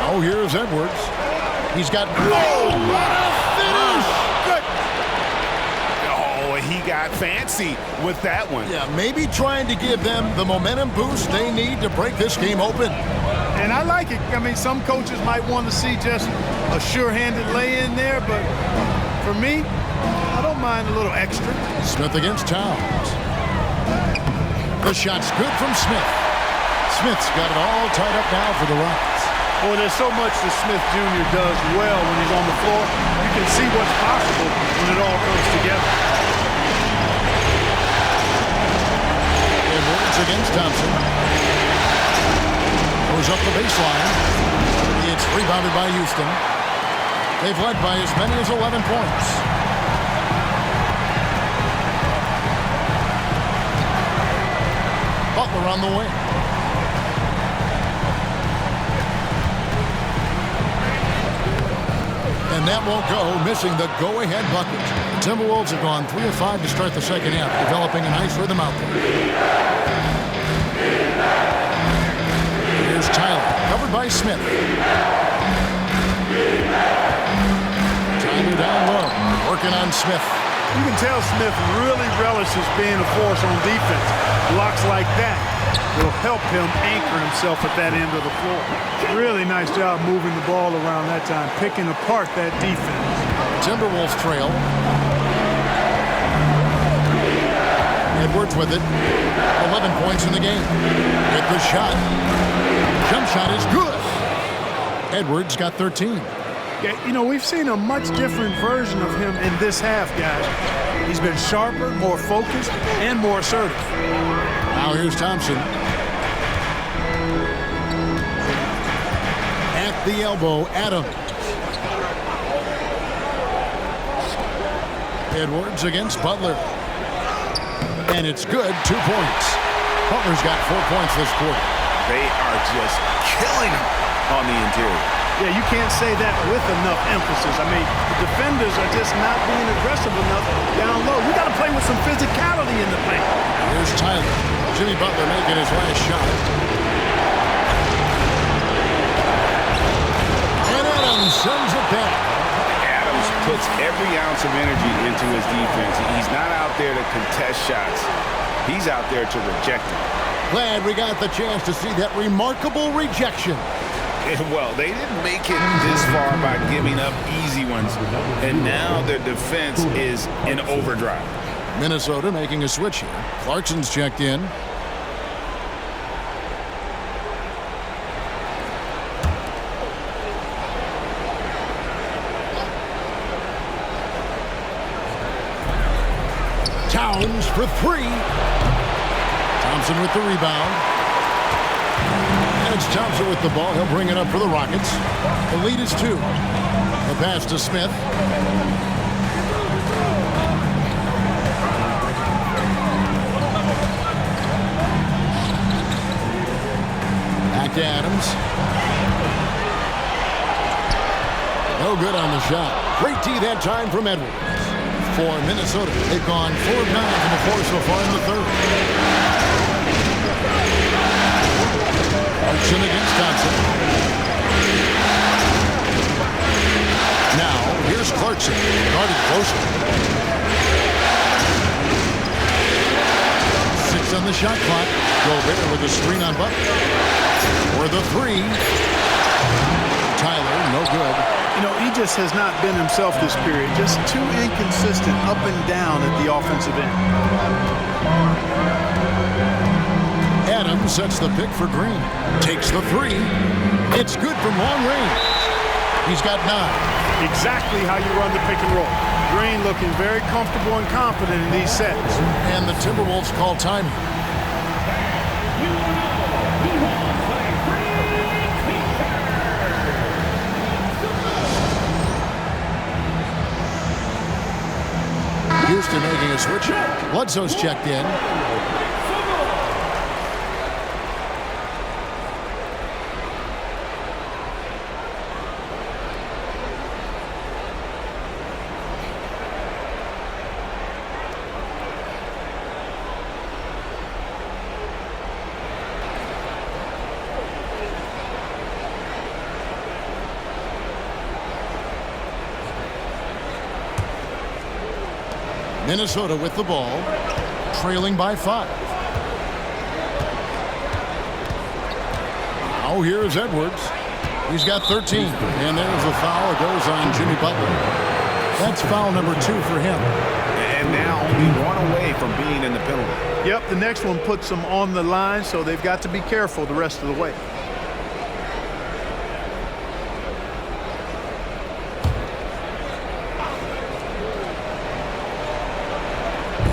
Oh, here's Edwards. He's got... Oh, what a finish! Good. Oh, he got fancy with that one. Yeah, maybe trying to give them the momentum boost they need to break this game open. And I like it. I mean, some coaches might want to see just a sure-handed lay-in there, but for me, I don't mind a little extra. Smith against Towns. The shot's good from Smith. Smith's got it all tied up now for the Rockets. Well, there's so much that Smith Jr. does well when he's on the floor. You can see what's possible when it all comes together. Edwards against Thompson. Goes up the baseline. It's rebounded by Houston. They've led by as many as 11 points. Butler on the wing. And that won't go, missing the go-ahead bucket. The Timberwolves have gone 3 of 5 to start the second half, developing a nice rhythm out there. Here's Tyler, covered by Smith. Tyler down low, working on Smith. You can tell Smith really relishes being a force on defense. Blocks like that will help him anchor himself at that end of the floor. Really nice job moving the ball around that time, picking apart that defense. Timberwolves trail. Edwards with it. 11 points in the game. Get the shot. Jump shot is good. Edwards got 13. Yeah, you know, we've seen a much different version of him in this half, guys. He's been sharper, more focused, and more assertive. Now here's Thompson. At the elbow, Adams. Edwards against Butler. And it's good, 2 points. Butler's got 4 points this quarter. They are just killing him on the interior. Yeah, you can't say that with enough emphasis. I mean, the defenders are just not being aggressive enough down low. You got to play with some physicality in the paint. Here's Tyler. Jimmy Butler making his last shot. And Adams sends it back. Adams puts every ounce of energy into his defense. He's not out there to contest shots. He's out there to reject them. Glad we got the chance to see that remarkable rejection. Well, they didn't make it this far by giving up easy ones, and now their defense is in overdrive. Minnesota making a switch here. Clarkson's checked in. Towns for 3. Thompson with the rebound. And it's Thompson with the ball. He'll bring it up for the Rockets. The lead is 2. The pass to Smith. Back to Adams. No good on the shot. Great D that time from Edwards. For Minnesota, they've gone 4 of 9 from the floor so far in the third. Clarkson against Thompson. Now, here's Clarkson, guarded closely. the shot clock. Gobert with a screen on Butler. For the three. Tyler, no good. You know, he just has not been himself this period. Just too inconsistent up and down at the offensive end. Adams sets the pick for Green. Takes the three. It's good from long range. He's got 9. Exactly how you run the pick and roll. Green looking very comfortable and confident in these sets. And the Timberwolves call time. Houston making a switch. Bledsoe's checked in. Minnesota with the ball, trailing by 5. Now here's Edwards. He's got 13. And there's a foul. It goes on Jimmy Butler. That's foul number 2 for him. And now only 1 away from being in the penalty. Yep, the next one puts them on the line, so they've got to be careful the rest of the way.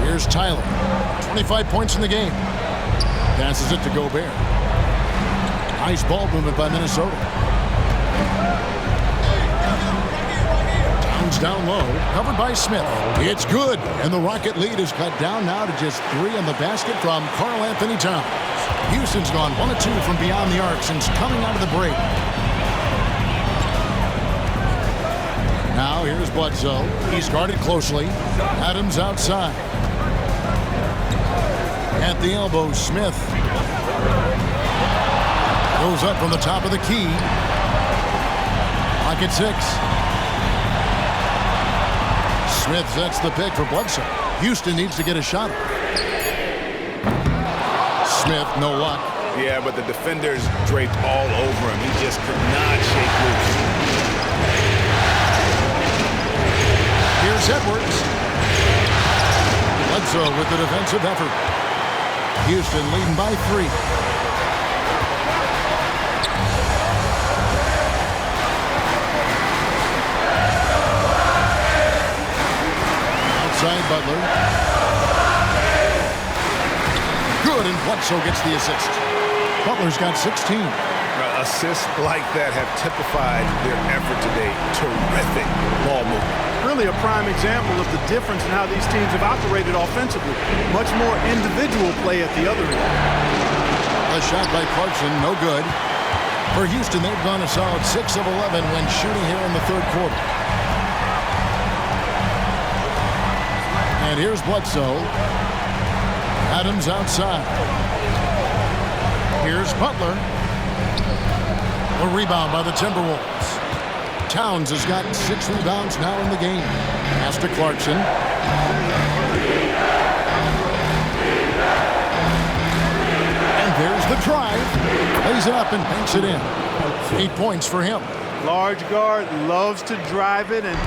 Here's Tyler. 25 points in the game. Passes it to Gobert. Nice ball movement by Minnesota. Towns down low. Covered by Smith. It's good. And the Rocket lead is cut down now to just 3 on the basket from Karl Anthony Towns. Houston's gone 1 of 2 from beyond the arc since coming out of the break. Now here's Bledsoe. He's guarded closely. Adams outside. At the elbow, Smith goes up from the top of the key. Pocket 6. Smith sets the pick for Bledsoe. Houston needs to get a shot. Smith, no luck. Yeah, but the defenders draped all over him. He just could not shake loose. Here's Edwards. Bledsoe with the defensive effort. Houston leading by 3. Outside Butler. Good, and Bledsoe gets the assist. Butler's got 16. Assists like that have typified their effort today. Terrific ball movement. Really a prime example of the difference in how these teams have operated offensively. Much more individual play at the other end. A shot by Clarkson, no good. For Houston, they've gone a solid 6 of 11 when shooting here in the 3rd quarter. And here's Bledsoe. Adams outside. Here's Butler. A rebound by the Timberwolves. Towns has got 6 rebounds now in the game. Pass to Clarkson. And there's the drive. Lays it up and banks it in. 8 points for him. Large guard, loves to drive it, and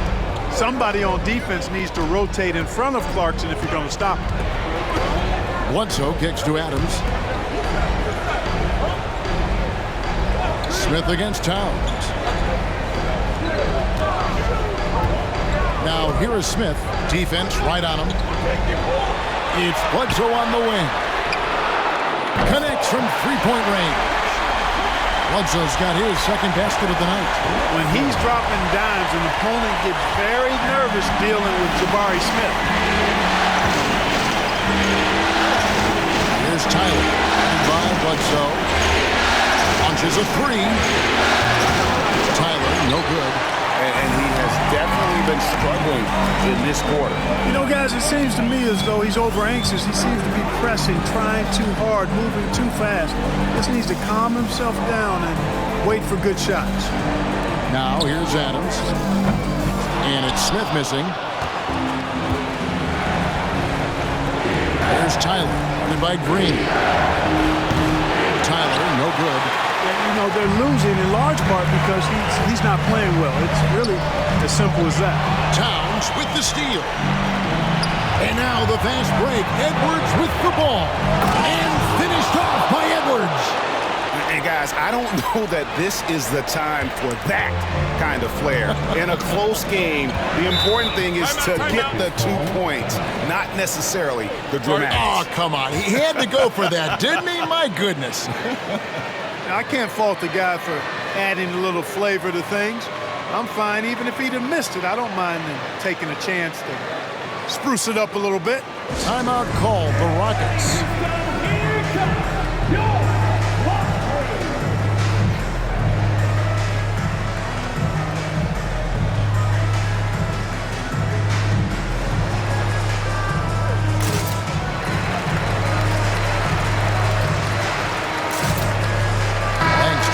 somebody on defense needs to rotate in front of Clarkson if you're going to stop him. Bledsoe kicks to Adams. Smith against Towns. Now here is Smith. Defense right on him. It's Bledsoe on the wing. Connects from 3-point range. Bledsoe's got his 2nd basket of the night. When he's dropping dimes, an opponent gets very nervous dealing with Jabari Smith. Here's Tyler. And by Bledsoe. Launches a 3. Tyler, no good. And he has definitely been struggling in this quarter. You know, guys, it seems to me as though he's over anxious. He seems to be pressing, trying too hard, moving too fast. Just needs to calm himself down and wait for good shots. Now here's Adams. And it's Smith missing. There's Tyler, running by Green. Tyler, no good. And, you know, they're losing in large part because he's not playing well. It's really as simple as that. Towns with the steal. And now the fast break. Edwards with the ball. And finished off by Edwards. And guys, I don't know that this is the time for that kind of flair. In a close game, the important thing is to get the 2 points, not necessarily the dramatics. Oh, come on. He had to go for that, didn't he? My goodness. I can't fault the guy for adding a little flavor to things. I'm fine even if he'd have missed it. I don't mind taking a chance to spruce it up a little bit. Timeout called, the Rockets.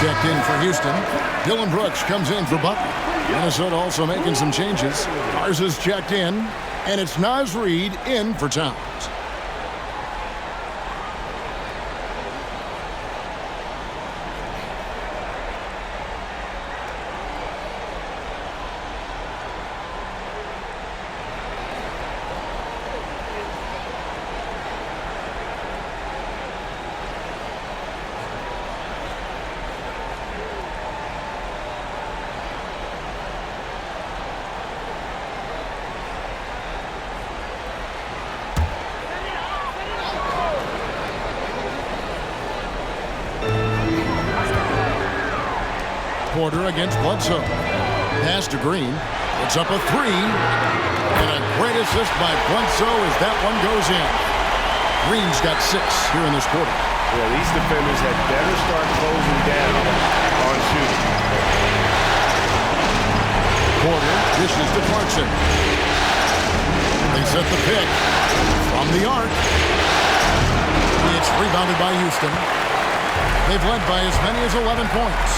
Checked in for Houston. Dylan Brooks comes in for Butler. Minnesota also making some changes. Garza's checked in, and it's Naz Reid in for Towns. Porter against Bledsoe. Pass to Green. It's up a three. And a great assist by Bledsoe as that one goes in. Green's got 6 here in this quarter. Well, these defenders had better start closing down on shooting. Porter dishes to Clarkson. They set the pick from the arc. It's rebounded by Houston. They've led by as many as 11 points.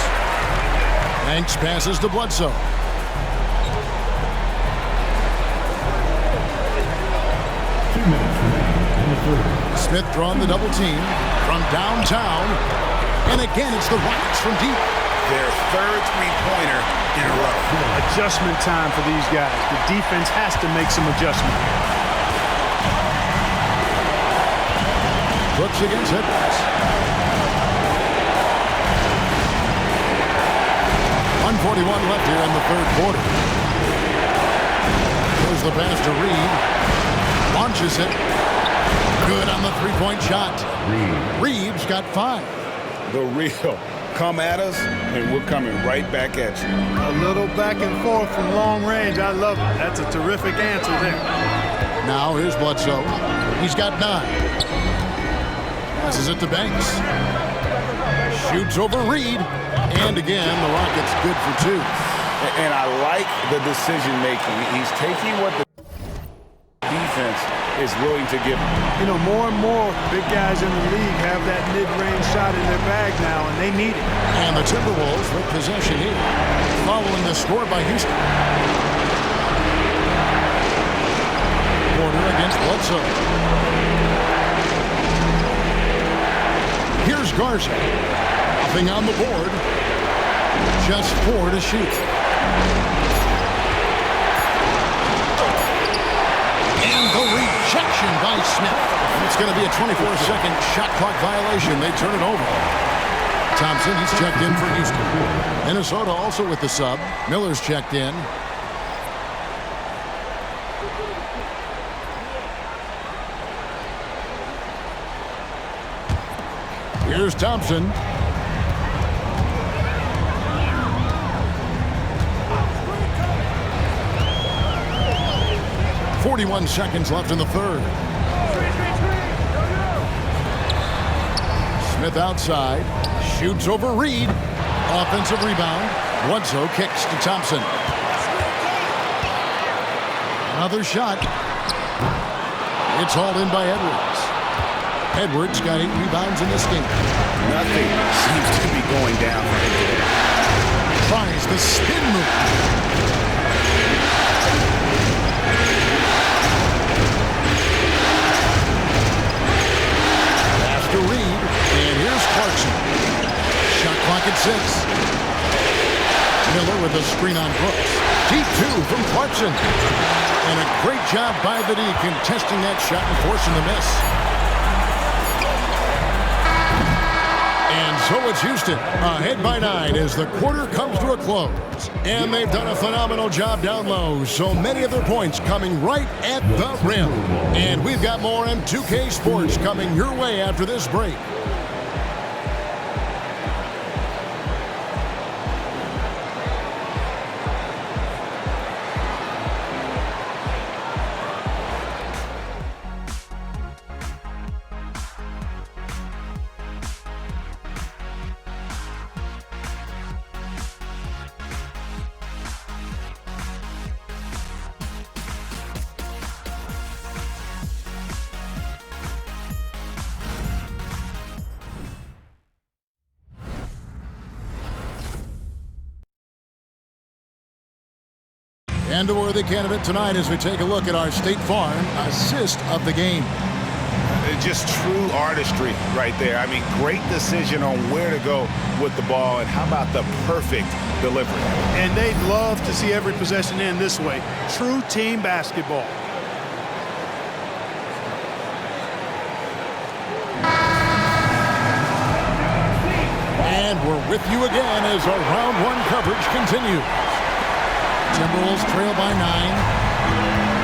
Banks passes to Bledsoe. Smith drawing the double team from downtown. And again, it's the Rockets from deep. Their third three-pointer in a row. Adjustment time for these guys. The defense has to make some adjustment. Brooks against Edwards. 1:41 left here in the third quarter. Here's the pass to Reed. Launches it. Good on the three-point shot. Reed's got 5. The real. Come at us, and we're coming right back at you. A little back and forth from long range. I love it. That's a terrific answer there. Now here's Bledsoe. He's got 9. Passes it to Banks. Shoots over Reed. And again, the Rockets good for 2. And I like the decision-making. He's taking what the defense is willing to give him. You know, more and more big guys in the league have that mid-range shot in their bag now, and they need it. And the Timberwolves with possession here, following the score by Houston. Porter against Bledsoe. Here's Garza. Nothing on the board. Just 4 to shoot. And the rejection by Smith. It's going to be a 24-second shot clock violation. They turn it over. Thompson, he's checked in for Houston. Minnesota also with the sub. Miller's checked in. Here's Thompson. 41 seconds left in the third. Smith outside. Shoots over Reed. Offensive rebound. Bledsoe kicks to Thompson. Another shot. It's hauled in by Edwards. Edwards got 8 rebounds in this game. Nothing seems to be going down for him today. Tries the spin move. screen on Brooks. Deep two from Clarkson. And a great job by the D contesting that shot and forcing the miss. And so it's Houston ahead by 9 as the quarter comes to a close. And they've done a phenomenal job down low. So many of their points coming right at the rim. And we've got more M2K Sports coming your way after this break. And a worthy candidate tonight as we take a look at our State Farm assist of the game. Just true artistry right there. I mean, great decision on where to go with the ball, and how about the perfect delivery? And they'd love to see every possession end this way. True team basketball. And we're with you again as our round one coverage continues. Timberwolves trail by 9.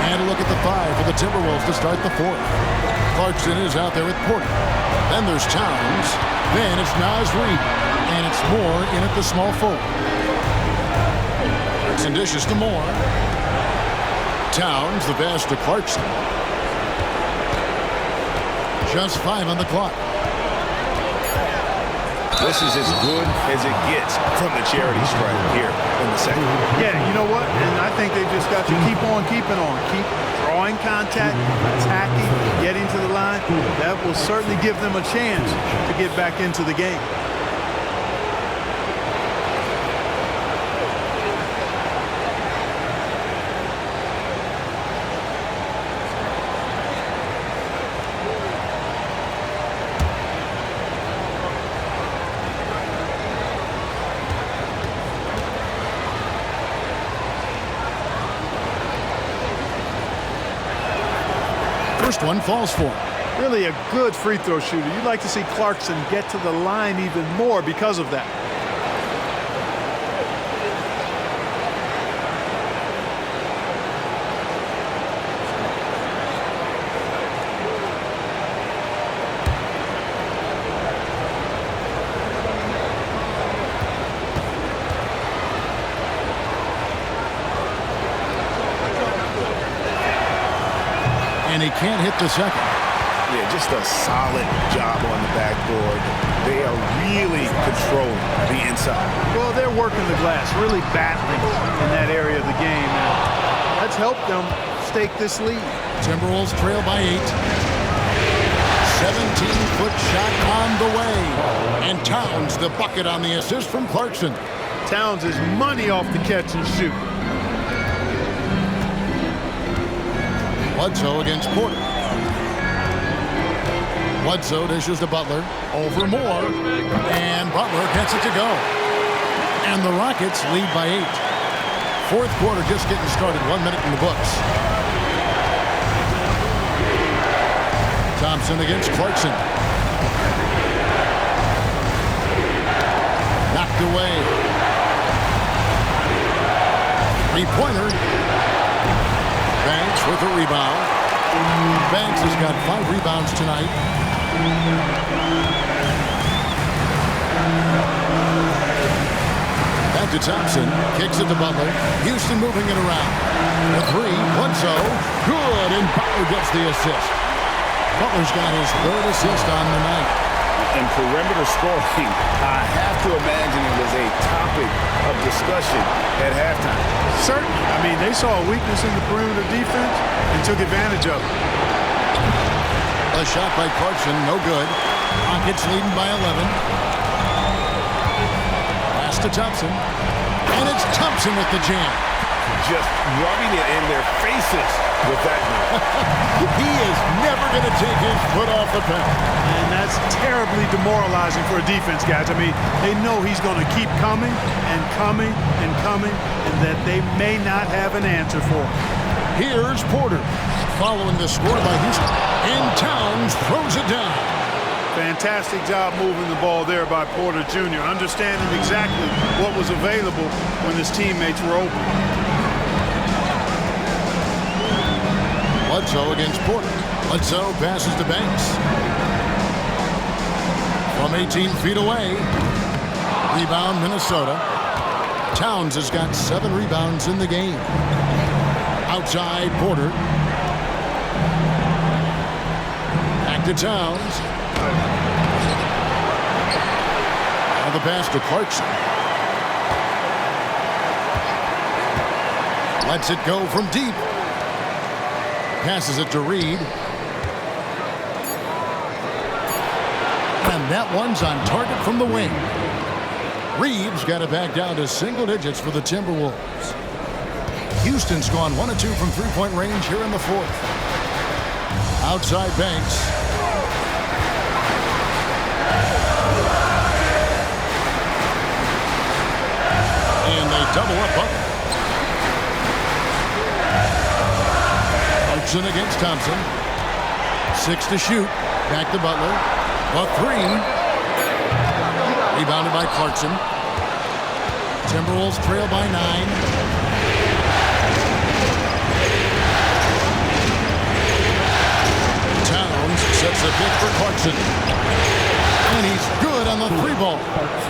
And a look at the 5 for the Timberwolves to start the fourth. Clarkson is out there with Porter. Then there's Towns. Then it's Naz Reid. And it's Moore in at the small forward. Clarkson dishes to Moore. Towns, the pass to Clarkson. Just 5 on the clock. This is as good as it gets from the charity stripe here in the second. Yeah, you know what? And I think they've just got to keep on keeping on. Keep drawing contact, attacking, getting to the line. That will certainly give them a chance to get back into the game. First one falls for him. Really a good free throw shooter. You'd like to see Clarkson get to the line even more because of that. And he can't hit the second. Yeah, just a solid job on the backboard. They are really controlling the inside. Well, they're working the glass, really battling in that area of the game. And that's helped them stake this lead. Timberwolves trail by 8. 17-foot shot on the way. And Towns the bucket on the assist from Clarkson. Towns is money off the catch and shoot. Bledsoe against Porter. Bledsoe dishes to Butler. Over Moore. And Butler gets it to go. And the Rockets lead by 8. Fourth quarter just getting started. 1 minute in the books. Thompson against Clarkson. Knocked away. Three-pointer. Banks with a rebound. Banks has got 5 rebounds tonight. Back to Thompson. Kicks it to Butler. Houston moving it around. The 3. Bledsoe. Good. And Butler gets the assist. Butler's got his 3rd assist on the night. And perimeter scoring, I have to imagine it was a topic of discussion at halftime. Certainly. I mean, they saw a weakness in the perimeter defense and took advantage of it. A shot by Clarkson, no good. Rockets leading by 11. Pass to Thompson. And it's Thompson with the jam. Just rubbing it in their faces with that move. He is never going to take his foot off the pedal. And that's terribly demoralizing for a defense, guys. I mean, they know he's going to keep coming and coming and coming, and that they may not have an answer for him. Here's Porter. Following the score by Houston. And Towns throws it down. Fantastic job moving the ball there by Porter Jr., understanding exactly what was available when his teammates were open. Bledsoe against Porter. Bledsoe passes to Banks. From 18 feet away. Rebound, Minnesota. Towns has got 7 rebounds in the game. Outside, Porter. Back to Towns. Now the pass to Clarkson. Lets it go from deep. Passes it to Reed. And that one's on target from the wing. Reed's got it back down to single digits for the Timberwolves. Houston's gone 1 of 2 from three-point range here in the fourth. Outside Banks. And they double up Butler. Clarkson against Thompson. 6 to shoot. Back to Butler. A 3. Rebounded by Clarkson. Timberwolves trail by 9. Sets the pick for Clarkson. And he's good on the 3-ball.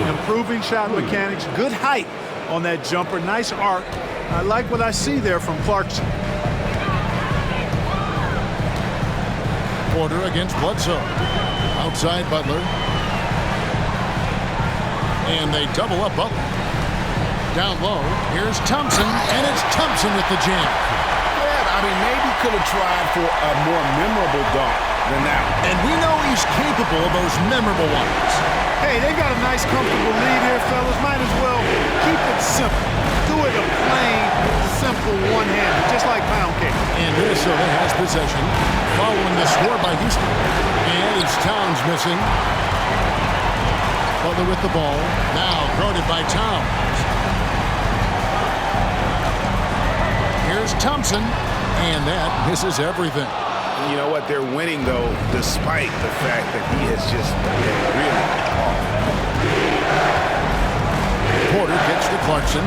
Improving shot mechanics, good height on that jumper, nice arc. I like what I see there from Clarkson. Porter against Bledsoe. Outside Butler. And they double up Butler. Down low, here's Thompson, and it's Thompson with the jam. Yeah, I mean, maybe could have tried for a more memorable dunk than that. And we know he's capable of those memorable ones. Hey, they got a nice, comfortable lead here, fellas. Might as well keep it simple. Do it a plain, simple one-hander, just like pound cake. And Minnesota has possession, following the score by Houston. And it's Towns missing. Butler with the ball. Now guarded by Towns. Here's Thompson. And that misses everything. You know what? They're winning, though, despite the fact that he has just been really off. Porter gets to Clarkson.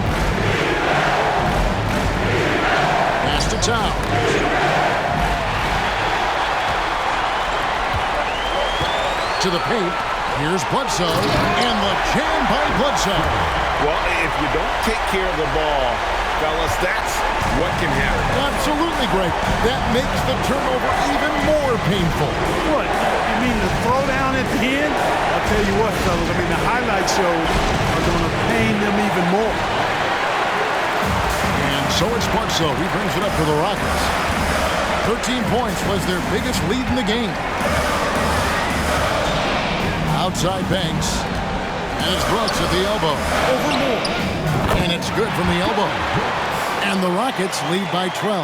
Pass to Towns. To the paint. Here's Bledsoe. And the jam by Bledsoe. Well, if you don't take care of the ball, fellas, that's what can happen. Absolutely, Greg. That makes the turnover even more painful. What? You mean the throwdown at the end? I'll tell you what, fellas. I mean, the highlight shows are going to pain them even more. And so it's Bledsoe. He brings it up to the Rockets. 13 points was their biggest lead in the game. Outside Banks. And it's Brooks at the elbow. Over Moore. And it's good from the elbow. And the Rockets lead by 12.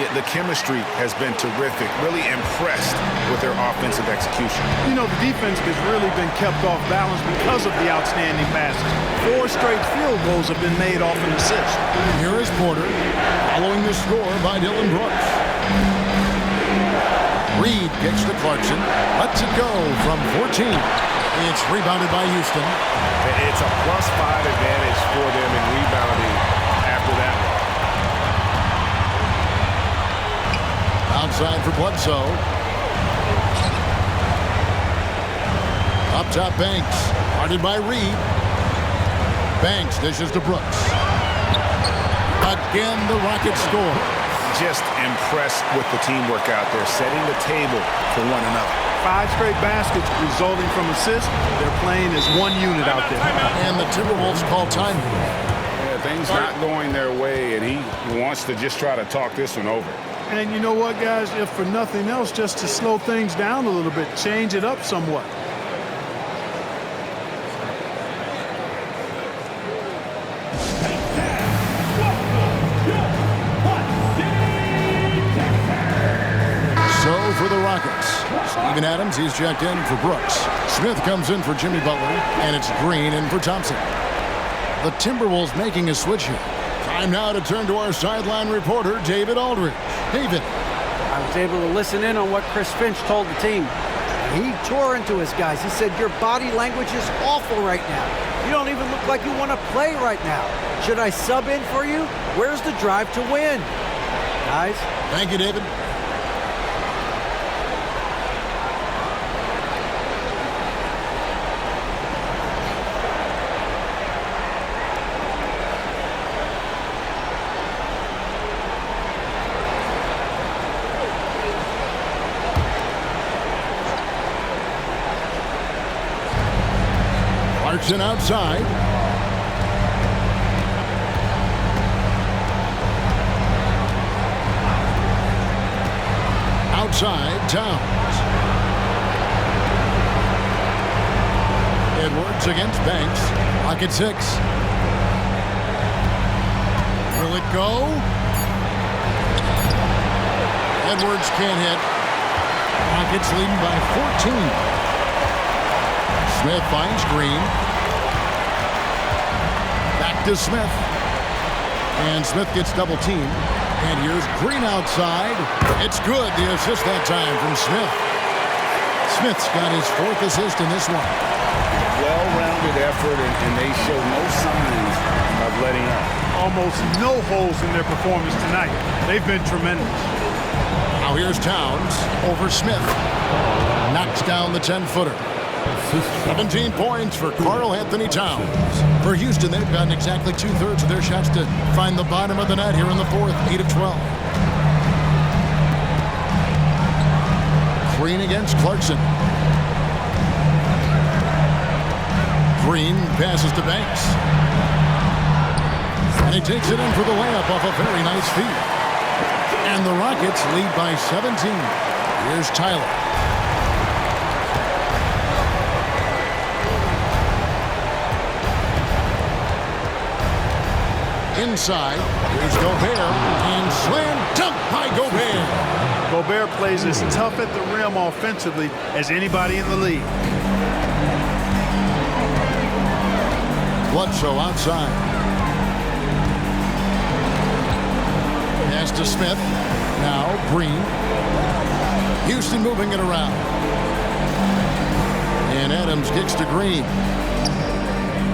Yeah, the chemistry has been terrific. Really impressed with their offensive execution. You know, the defense has really been kept off balance because of the outstanding passes. 4 straight field goals have been made off an assist. Here is Porter, following the score by Dylan Brooks. Reed gets to Clarkson, lets it go from 14. It's rebounded by Houston. It's a +5 advantage for them in rebounding after that one. Outside for Bledsoe. Up top, Banks. Guarded by Reed. Banks dishes to Brooks. Again, the Rockets score. Just impressed with the teamwork out there, setting the table for one another. 5 straight baskets resulting from assists. They're playing as one unit out there. And the Timberwolves call time. Yeah, things not going their way, and he wants to just try to talk this one over. And you know what, guys? If for nothing else, just to slow things down a little bit, change it up somewhat. Steven Adams, he's checked in for Brooks. Smith comes in for Jimmy Butler, and it's Green in for Thompson. The Timberwolves making a switch here. Time now to turn to our sideline reporter, David Aldridge. David. I was able to listen in on what Chris Finch told the team. He tore into his guys. He said, your body language is awful right now. You don't even look like you want to play right now. Should I sub in for you? Where's the drive to win? Guys. Thank you, David. Clarkson outside. Outside, Towns. Edwards against Banks. Pocket 6. Will it go? Edwards can't hit. Rockets leading by 14. Smith finds Green. Back to Smith. And Smith gets double teamed. And here's Green outside. It's good. The assist that time from Smith. Smith's got his 4th assist in this one. Well-rounded effort, and they show no signs of letting up. Almost no holes in their performance tonight. They've been tremendous. Now here's Towns over Smith. Knocks down the 10-footer. 17 points for Karl Anthony Towns. For Houston, they've gotten exactly 2/3 of their shots to find the bottom of the net here in the 4th, 8 of 12. Green against Clarkson. Green passes to Banks. And he takes it in for the layup off a very nice feed. And the Rockets lead by 17. Here's Tyler. Inside, here's Gobert, and slam dunk by Gobert. Gobert plays as tough at the rim offensively as anybody in the league. Bledsoe outside. Pass to Smith. Now Green. Houston moving it around. And Adams kicks to Green.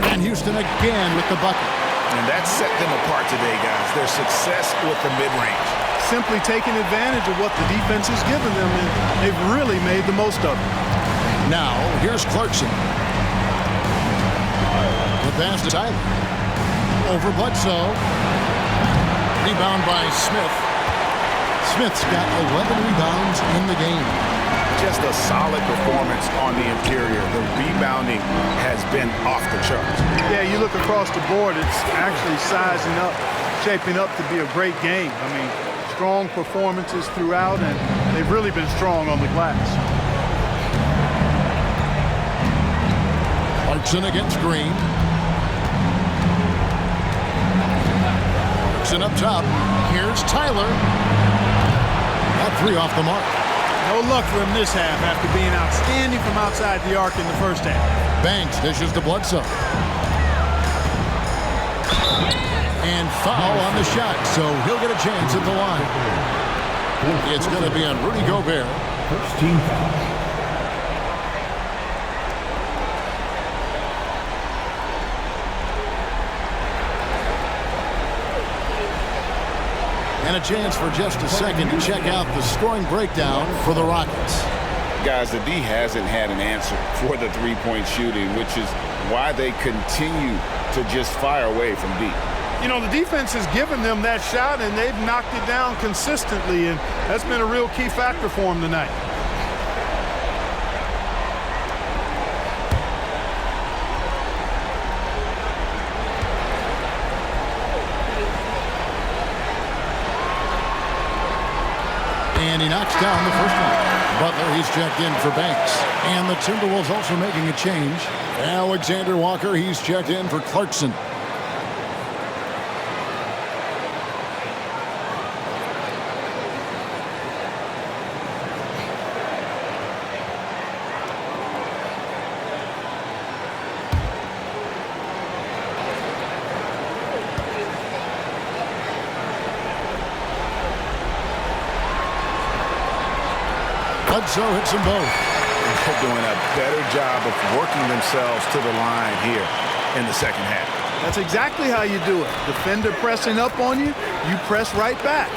And Houston again with the bucket. And that set them apart today, guys. Their success with the mid-range. Simply taking advantage of what the defense has given them, and they've really made the most of it. Now, here's Clarkson. The pass to Tyler. Over Bledsoe. Rebound by Smith. Smith's got 11 rebounds in the game. Just a solid performance on the interior. The rebounding has been off the charts. Yeah, you look across the board, it's actually sizing up, shaping up to be a great game. I mean, strong performances throughout, and they've really been strong on the glass. Clarkson against Green. Clarkson up top. Here's Tyler. That 3 off the mark. No luck for him this half after being outstanding from outside the arc in the first half. Banks dishes to Bledsoe. And foul on the shot, so he'll get a chance at the line. It's going to be on Rudy Gobert. First team foul. And a chance for just a second to check out the scoring breakdown for the Rockets. Guys, the D hasn't had an answer for the three-point shooting, which is why they continue to just fire away from deep. You know, the defense has given them that shot, and they've knocked it down consistently, and that's been a real key factor for them tonight. And he knocks down the first one. Butler, he's checked in for Banks. And the Timberwolves also making a change. Alexander Walker, he's checked in for Clarkson. Bledsoe hits them both. They're doing a better job of working themselves to the line here in the second half. That's exactly how you do it. Defender pressing up on you, you press right back.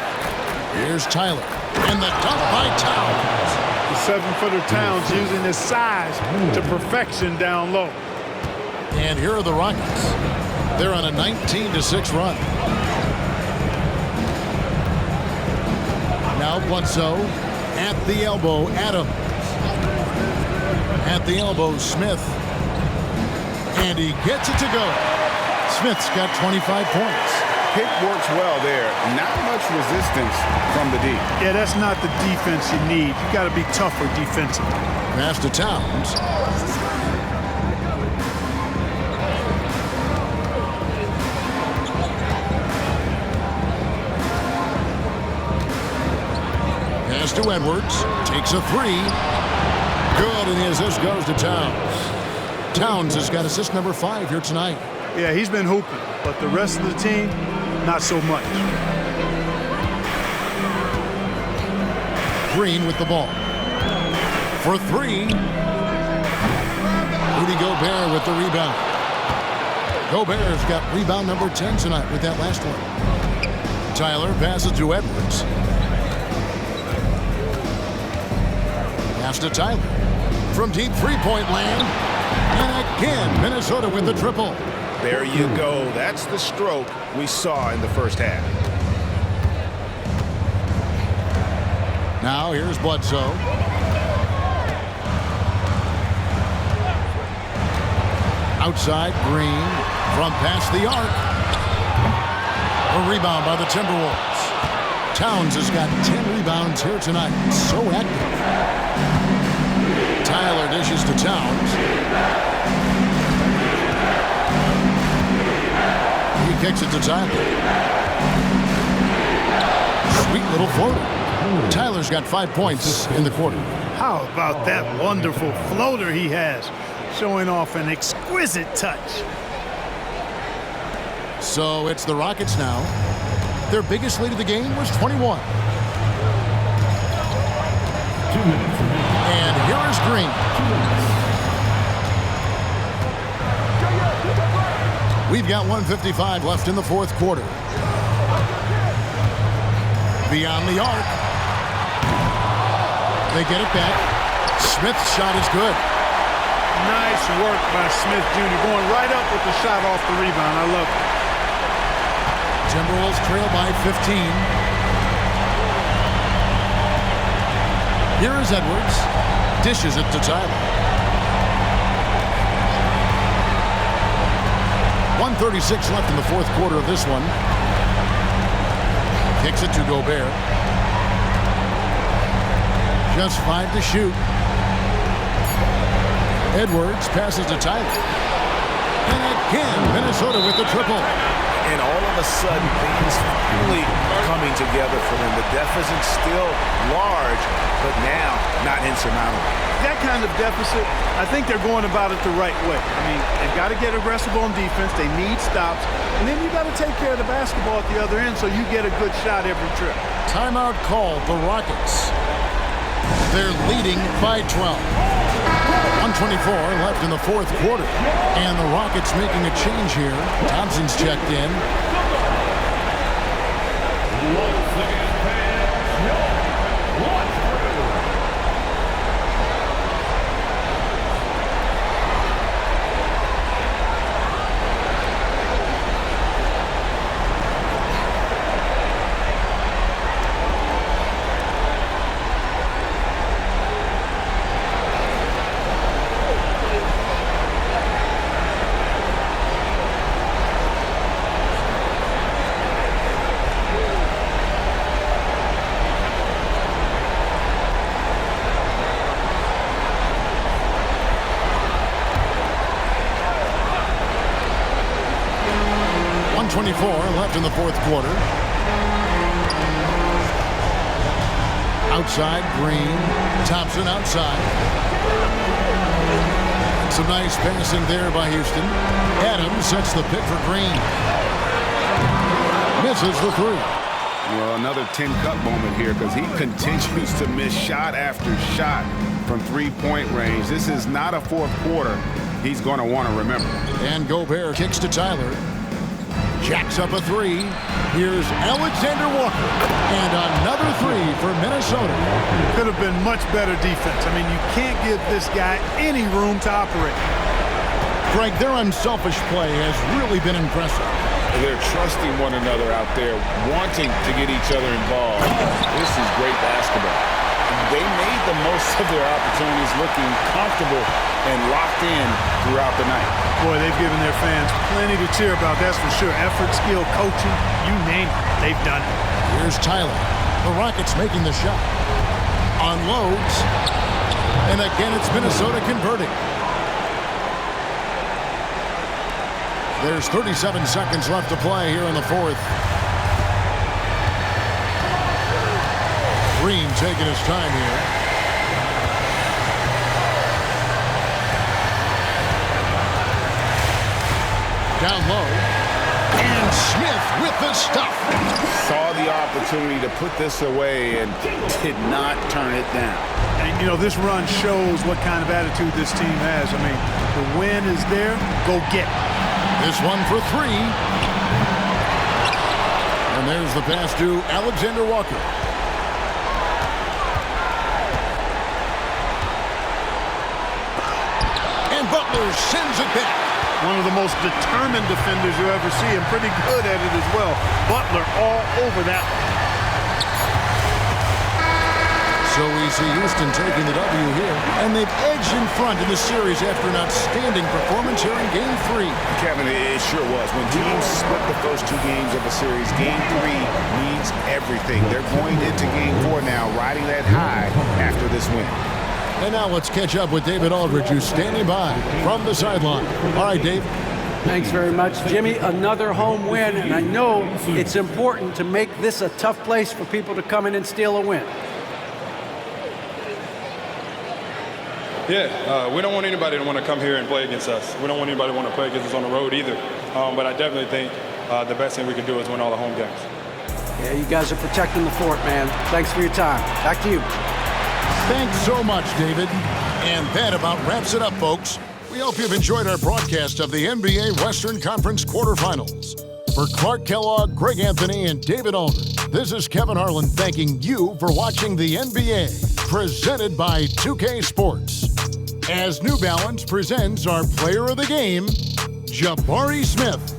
Here's Tyler. And the dunk by Towns. The 7-footer Towns using his size to perfection down low. And here are the Rockets. They're on a 19-6 run. Now Bledsoe at the elbow, Adams. At the elbow, Smith. And he gets it to go. Smith's got 25 points. Pick works well there. Not much resistance from the D. Yeah, that's not the defense you need. You got to be tougher defensively. Pass to Towns. Pass to Edwards. Takes a three. Good, and the assist goes to Towns. Towns has got assist number 5 here tonight. Yeah, he's been hooping, but the rest of the team, not so much. Green with the ball. For 3. Rudy Gobert with the rebound. Gobert's got rebound number 10 tonight with that last one. Tyler passes to Edwards. Pass to Tyler. From deep three-point land. And again, Minnesota with the triple. There you go. That's the stroke we saw in the first half. Now here's Bledsoe. Outside, Green from past the arc. A rebound by the Timberwolves. Towns has got 10 rebounds here tonight. So active. Tyler dishes to Towns. He kicks it to Tyler. Sweet little floater. Tyler's got 5 points in the quarter. How about that wonderful floater he has, showing off an exquisite touch. So it's the Rockets now. Their biggest lead of the game was 21. 2 minutes remaining. And here is Green. We've got 1:55 left in the fourth quarter. Beyond the arc. They get it back. Smith's shot is good. Nice work by Smith Jr. going right up with the shot off the rebound. I love it. Timberwolves trail by 15. Here is Edwards. Dishes it to Tyler. 1:36 left in the fourth quarter of this one. Kicks it to Gobert. Just 5 to shoot. Edwards passes to Tyler. And again, Minnesota with the triple. And all of a sudden, things really coming together for them. The deficit still large, but now not insurmountable. That kind of deficit, I think they're going about it the right way. I mean, they've got to get aggressive on defense. They need stops. And then you got to take care of the basketball at the other end so you get a good shot every trip. Timeout called, the Rockets. They're leading by 12. 1:24 left in the fourth quarter. And the Rockets making a change here. Thompson's checked in. Left in the fourth quarter. Outside, Green. Thompson outside. Some nice passing there by Houston. Adams sets the pick for Green. Misses the 3. Well, another 10-cup moment here because he continues to miss shot after shot from three-point range. This is not a fourth quarter he's going to want to remember. And Gobert kicks to Tyler. Jacks up a three. Here's Alexander Walker. And another three for Minnesota. Could have been much better defense. I mean, you can't give this guy any room to operate. Greg, their unselfish play has really been impressive. They're trusting one another out there, wanting to get each other involved. This is great basketball. They made the most of their opportunities, looking comfortable and locked in throughout the night. Boy, they've given their fans plenty to cheer about, that's for sure. Effort, skill, coaching, you name it, they've done it. Here's Tyler. The Rockets making the shot. Unloads. And again, it's Minnesota converting. There's 37 seconds left to play here in the fourth. Green taking his time here. Down low. And Smith with the stuff. Saw the opportunity to put this away and did not turn it down. And, you know, this run shows what kind of attitude this team has. I mean, the win is there, go get it. This one for three. And there's the pass to Alexander Walker. And Butler sends it back. One of the most determined defenders you ever see, and pretty good at it as well. Butler all over that one. So we see Houston taking the W here, and they've edged in front in the series after an outstanding performance here in Game 3. Kevin, it sure was. When teams split the first two games of a series, Game 3 needs everything. They're going into Game 4 now, riding that high after this win. And now let's catch up with David Aldridge, who's standing by from the sideline. All right, Dave. Thanks very much, Jimmy. Another home win, and I know it's important to make this a tough place for people to come in and steal a win. Yeah, we don't want anybody to want to come here and play against us. We don't want anybody to want to play against us on the road either. But I definitely think the best thing we can do is win all the home games. Yeah, you guys are protecting the fort, man. Thanks for your time. Back to you. Thanks so much, David. And that about wraps it up, folks. We hope you've enjoyed our broadcast of the NBA Western Conference quarterfinals. For Clark Kellogg, Greg Anthony, and David Aldridge, this is Kevin Harlan thanking you for watching the NBA, presented by 2K Sports. As New Balance presents our player of the game, Jabari Smith.